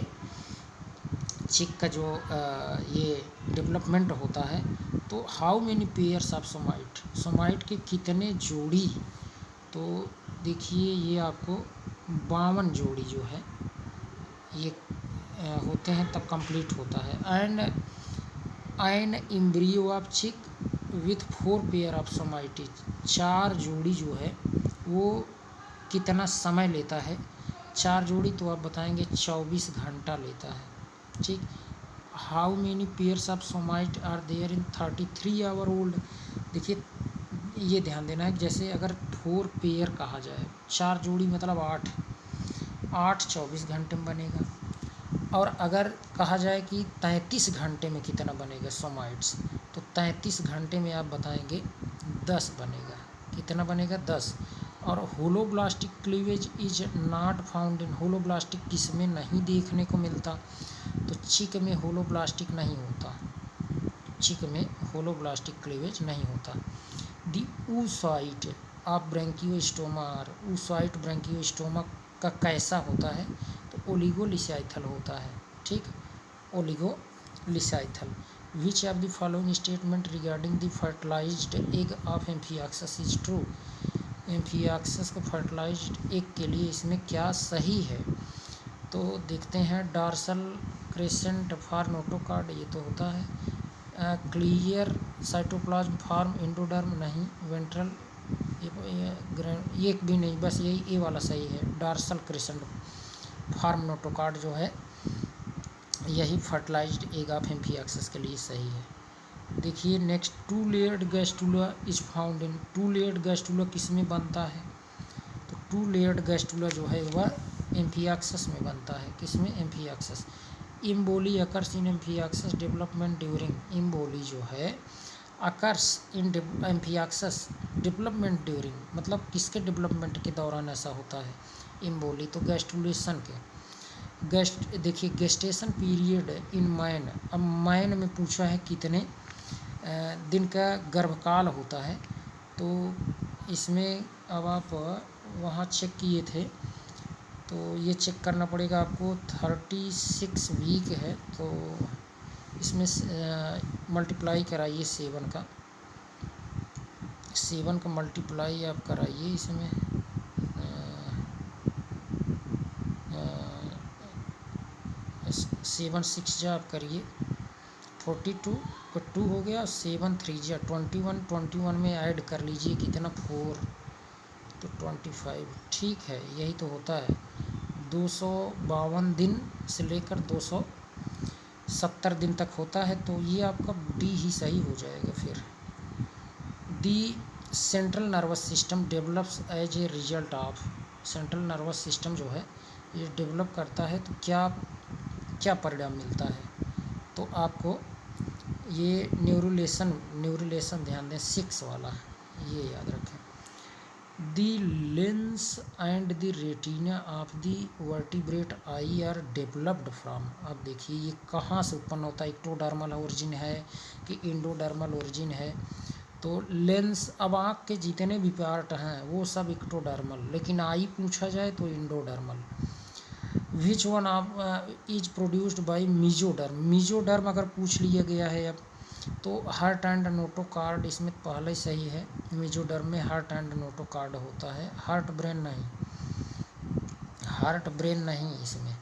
चिक का जो ये डेवलपमेंट होता है, तो how many pairs of somite के कितने जोड़ी, तो देखिए ये आपको 52 जोड़ी जो है ये होते हैं तब कंप्लीट होता है। एंड एन एम्ब्रियो ऑफ चिक विथ 4 पेयर ऑफ सोमाइटीज, 4 जोड़ी जो है वो कितना समय लेता है, 4 जोड़ी तो आप बताएंगे 24 घंटा लेता है। ठीक। How many pairs of somite are there in 33 hour old, देखिए ये ध्यान देना है, जैसे अगर 4 पेयर कहा जाए, 4 जोड़ी मतलब 8 24 घंटे में बनेगा। और अगर कहा जाए कि 33 घंटे में कितना बनेगा सोमाइट्स, तो 33 घंटे में आप बताएंगे 10 बनेगा। कितना बनेगा? 10। और holoblastic cleavage is not found in, holoblastic किसमें नहीं देखने को मिलता, तो चिक में होलोब्लास्टिक नहीं होता, चिक में होलोब्लास्टिक क्लीवेज नहीं होता। The oocyte of branchiostoma, oocyte branchiostoma का कैसा होता है, तो ओलिगोलिसाइथल होता है। ठीक, oligolecithal. Which of the following statement regarding the fertilised egg of amphioxus is true, amphioxus का फर्टिलाइज्ड एग के लिए इसमें क्या सही है, तो देखते हैं। डार्सल क्रेसेंट फॉर्म नोटोकार्ड, ये तो होता है। क्लियर साइटोप्लाज्म फॉर्म एंडोडर्म नहीं। वेंट्रल ये भी नहीं, बस यही ए वाला सही है। डार्सल क्रेसेंट फॉर्म नोटोकार्ड जो है यही फर्टिलाइज्ड एग ऑफ एम्फियाक्सस के लिए सही है। देखिए next, 2 layered gastrula is found in, 2 layered gastrula किस में बनता है, तो 2 लेयर्ड गैस्टुला जो है वह एम्फियाक्सस में बनता है। किस में? एम्फियाक्सस। इम्बोली अकर्स इन एम्फियाक्सस डेवलपमेंट ड्यूरिंग, इम्बोली जो है अकर्स इन एम्फियाक्सस डेवलपमेंट ड्यूरिंग, मतलब किसके डेवलपमेंट के दौरान ऐसा होता है इम्बोली, तो गैस्टुलेशन के। देखिए गेस्टेशन पीरियड इन मैन, अब मैन में पूछा है कितने दिन का गर्भकाल होता है, तो इसमें अब आप वहाँ चेक किए थे, तो ये चेक करना पड़ेगा आपको। 36 वीक है, तो इसमें मल्टीप्लाई कराइए 7 का, 7 का मल्टीप्लाई आप कराइए इसमें। 7 6 जा आप करिए, 42 का 2 हो गया, 7 3 जा 21, 21 में ऐड कर लीजिए कितना 4, तो 25। ठीक है, यही तो होता है। 252 दिन से लेकर 270 दिन तक होता है, तो ये आपका डी ही सही हो जाएगा। फिर the central nervous system develops as a result of, central nervous system जो है ये डेवलप करता है, तो क्या परिणाम मिलता है, तो आपको ये न्यूरुलेशन ध्यान दें, 6 वाला ये याद रखें। दी lens and the retina of the vertebrate I R developed from, अब देखिए ये कहाँ से उत्पन्न होता है, एक्टोडर्मल ओरिजिन है कि इंडोडर्मल ओरिजिन है, तो लेंस, अब आँख के जितने भी पार्ट हैं वो सब एक्टोडर्मल, लेकिन आई पूछा जाए तो endodermal. Which one of is produced by mesoderm, mesoderm अगर पूछ लिया गया है अब, तो हार्ट एंड नोटोकार्ड इसमें पहले सही है। मीजोडर्म में हार्ट एंड नोटोकार्ड होता है, हार्ट ब्रेन नहीं, इसमें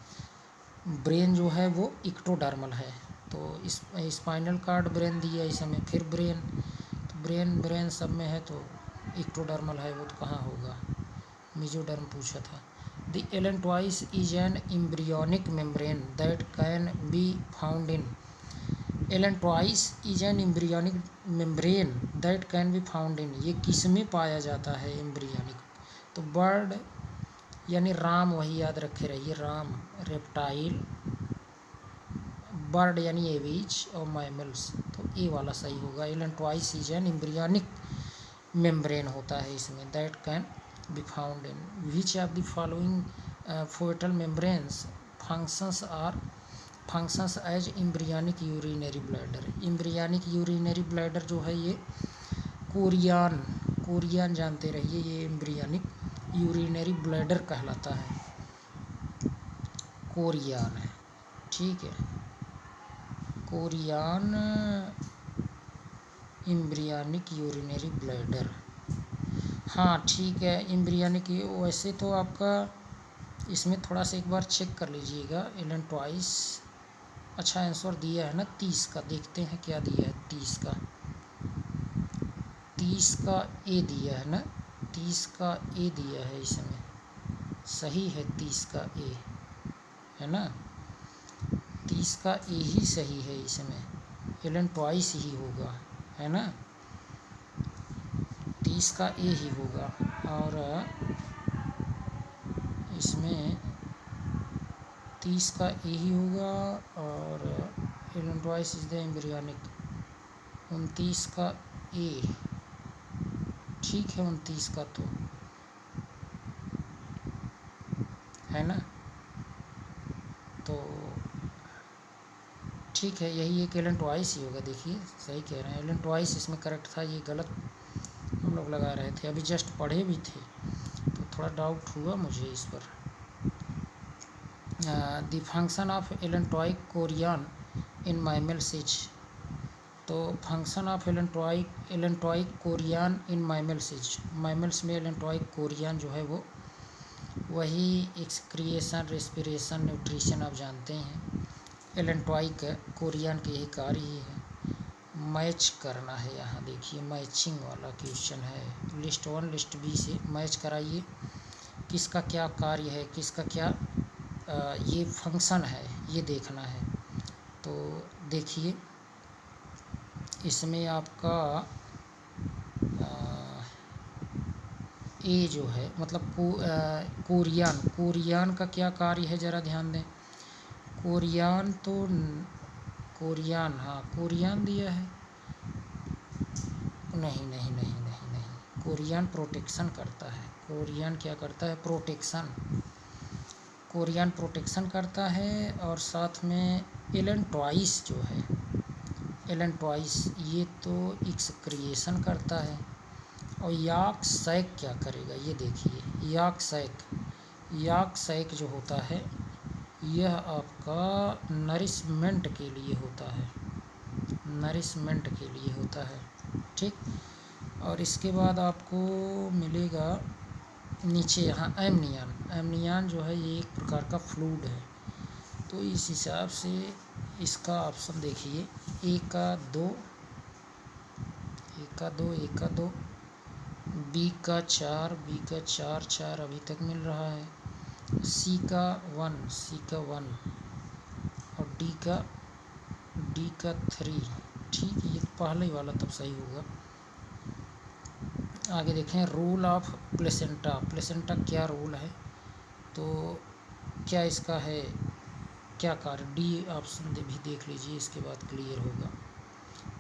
ब्रेन जो है वो इक्टोडर्मल है, तो इस स्पाइनल कार्ड ब्रेन दिया इसमें, फिर ब्रेन, तो ब्रेन सब में है, तो इक्टोडर्मल है वो, तो कहाँ होगा, मीजोडर्म पूछा था। The allantois is an embryonic membrane that can be found in, allantois is an embryonic membrane that can be found in, ये किस में पाया जाता है एम्ब्रियोनिक, तो बर्ड यानी राम, वही याद रखे रहिए, राम, रेप्टाइल, बर्ड यानी एवीज और मैमल्स, तो ए वाला सही होगा। allantois is an embryonic membrane होता है इसमें, that can be found in which of the following fetal membranes functions as embryonic urinary bladder, embryonic urinary bladder जो है ये कोरियन जानते रहिए, ये embryonic urinary bladder कहलाता है, कोरियन है। ठीक है, कोरियन एम्ब्रियोनिक यूरिनरी ब्लैडर। हाँ ठीक है, एम्ब्रियोनिक, वैसे तो आपका इसमें थोड़ा सा एक बार चेक कर लीजिएगा। एलन ट्वाइस अच्छा आंसर दिया है ना 30 का। देखते हैं क्या दिया है 30 का। 30 का ए दिया है ना, 30 का ए दिया है इसमें। सही है 30 का ए, है ना, 30 का ए ही सही है इसमें। एलन ट्वाइस ही होगा, है ना, 30 का ए ही होगा। और इसमें 30 का ए ही होगा। और allantois is the embryonic. 29 का ए ठीक है, 29 का तो है ना, तो ठीक है, यही एक एलन ट्वाइस ही होगा। देखिए सही कह रहे हैं, एलन ट्वाइस इसमें करेक्ट था, ये गलत हम लोग लगा रहे थे। अभी जस्ट पढ़े भी थे तो थोड़ा डाउट हुआ मुझे इस पर। The function of allantoic chorion in mammals is. तो function of allantoic chorion in mammals is. Mammals में एलेंटॉइक कोरियन जो है वो वही एक्सक्रिएशन, रेस्पिरेशन, न्यूट्रिशन आप जानते हैं। एलेंटॉइक कोरियन के यही कार्य ही है। मैच करना है, यहाँ देखिए मैचिंग वाला क्वेश्चन है। लिस्ट 1 लिस्ट बी से मैच कराइए, किसका क्या कार्य है, किसका क्या ये फंक्शन है, ये देखना है। तो देखिए इसमें आपका ए जो है मतलब कोरियन का क्या कार्य है, ज़रा ध्यान दें। कोरियन तो कोरियन, हाँ कोरियन दिया है, नहीं नहीं नहीं नहीं नहीं, कोरियन प्रोटेक्शन करता है। कोरियन क्या करता है, प्रोटेक्शन। कोरियन प्रोटेक्शन करता है। और साथ में एलन ट्वाइस जो है, एलन ट्वाइस ये तो एक्सक्रिएशन करता है। और याक सैक क्या करेगा, ये देखिए, याक सैक जो होता है यह आपका नरिशमेंट के लिए होता है, नरिशमेंट के लिए होता है, ठीक। और इसके बाद आपको मिलेगा नीचे यहाँ एमनियन जो है ये एक प्रकार का फ्लूइड है। तो इस हिसाब से इसका ऑप्शन देखिए, ए का दो, बी का 4, चार अभी तक मिल रहा है, सी का 1 और डी का 3। ठीक है, ये पहले वाला तब सही होगा। आगे देखें रूल ऑफ प्लेसेंटा क्या रूल है, तो क्या इसका है, क्या कार्य, डी ऑप्शन भी देख लीजिए, इसके बाद क्लियर होगा।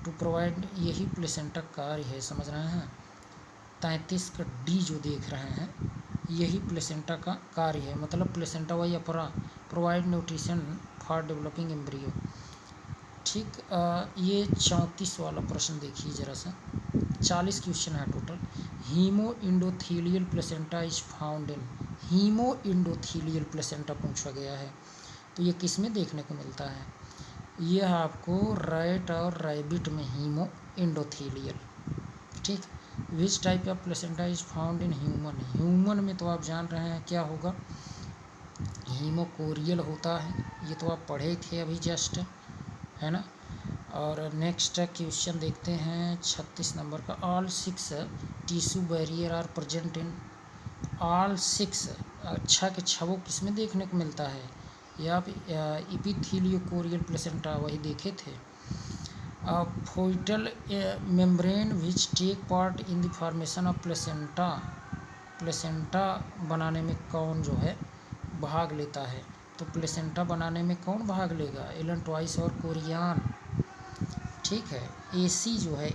टू प्रोवाइड, यही प्लेसेंटा कार्य है, समझ रहे हैं। 33 का डी जो देख रहे हैं यही प्लेसेंटा का कार्य है, मतलब प्लेसेंटा वही अपरा provide nutrition for developing embryo, ठीक। ये 34 वाला प्रश्न देखिए ज़रा सा, 40 क्वेश्चन है total. Haemo endothelial placenta is found in, haemo endothelial placenta पूछा गया है, तो ये किस में देखने को मिलता है, यह आपको रैट और रैबिट में हीमो इंडोथीलियल, ठीक। Which type of placenta is found in human में तो आप जान रहे हैं क्या होगा, हीमोकोरियल होता है, ये तो आप पढ़े थे अभी जस्ट, है ना। और नेक्स्ट क्वेश्चन देखते हैं 36 नंबर का। All 6 tissue barrier are present in, all 6 अच्छा के छवो किस में देखने को मिलता है, या आप इपिथेलियोकोरियल प्लेसेंटा वही देखे थे। Foetal membrane which take part in the formation of placenta, placenta बनाने में कौन जो है भाग लेता है, तो प्लेसेंटा बनाने में कौन भाग लेगा, एलन ट्वाइस और कोरियन, ठीक है। एसी जो है,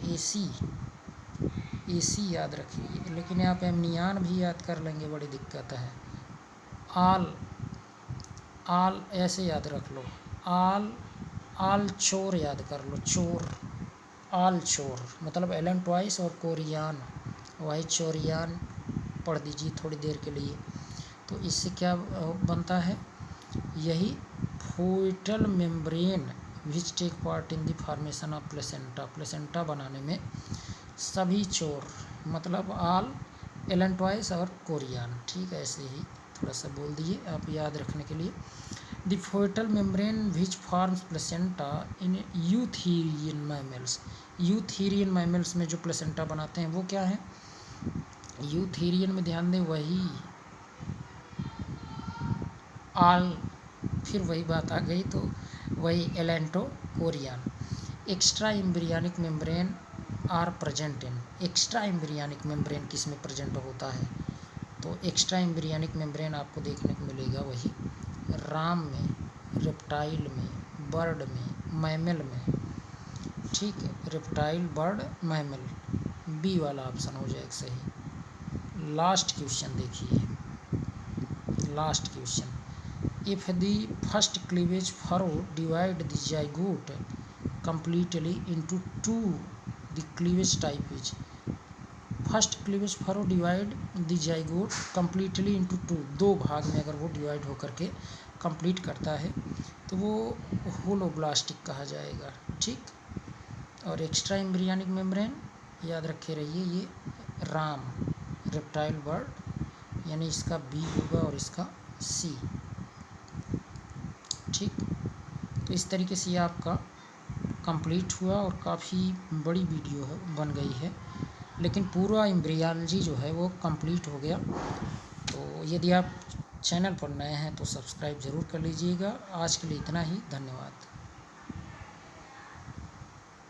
एसी याद रखिए, लेकिन यहाँ पे एमनियन भी याद कर लेंगे, बड़ी दिक्कत है। आल ऐसे याद रख लो, आल चोर याद कर लो, चोर, आल चोर मतलब एलन ट्वाइस और कोरियन, वही चोरियन पढ़ दीजिए थोड़ी देर के लिए। तो इससे क्या बनता है, यही foetal membrane which take part in the formation of placenta, placenta बनाने में सभी चोर, मतलब आल एलेंटॉइस और कोरियन, ठीक है, ऐसे ही थोड़ा सा बोल दिए आप याद रखने के लिए। The foetal membrane which forms placenta in eutherian mammals, eutherian mammals में जो प्लेसेंटा बनाते हैं वो क्या है, यूथेरियन में ध्यान दें वही आल, फिर वही बात आ गई, तो वही allanto chorion. Extra embryonic membrane are present in, extra embryonic membrane किस में प्रेजेंट होता है, तो एक्स्ट्रा एम्ब्रियनिक मेम्ब्रेन आपको देखने को मिलेगा वही राम में, रेप्टाइल में, बर्ड में, मैमल में, ठीक है, रेप्टाइल, बर्ड, मैमल, बी वाला ऑप्शन हो जाएगा सही। लास्ट क्वेश्चन देखिए, last question, if the first cleavage furrow divide the zygote completely into two, the cleavage type is, first cleavage furrow divide the zygote completely into two, दो भाग में अगर वो डिवाइड होकर के कंप्लीट करता है तो वो होलोब्लास्टिक कहा जाएगा, ठीक। और एक्स्ट्रा एम्ब्रियनिक मेम्ब्रेन याद रखे रहिए, ये राम, रेप्टाइल, बर्ड, यानी इसका बी होगा और इसका सी, ठीक। तो इस तरीके से ये आपका कंप्लीट हुआ और काफ़ी बड़ी वीडियो है, बन गई है, लेकिन पूरा एम्ब्रियोलॉजी जो है वो कंप्लीट हो गया। तो यदि आप चैनल पर नए हैं तो सब्सक्राइब ज़रूर कर लीजिएगा। आज के लिए इतना ही, धन्यवाद।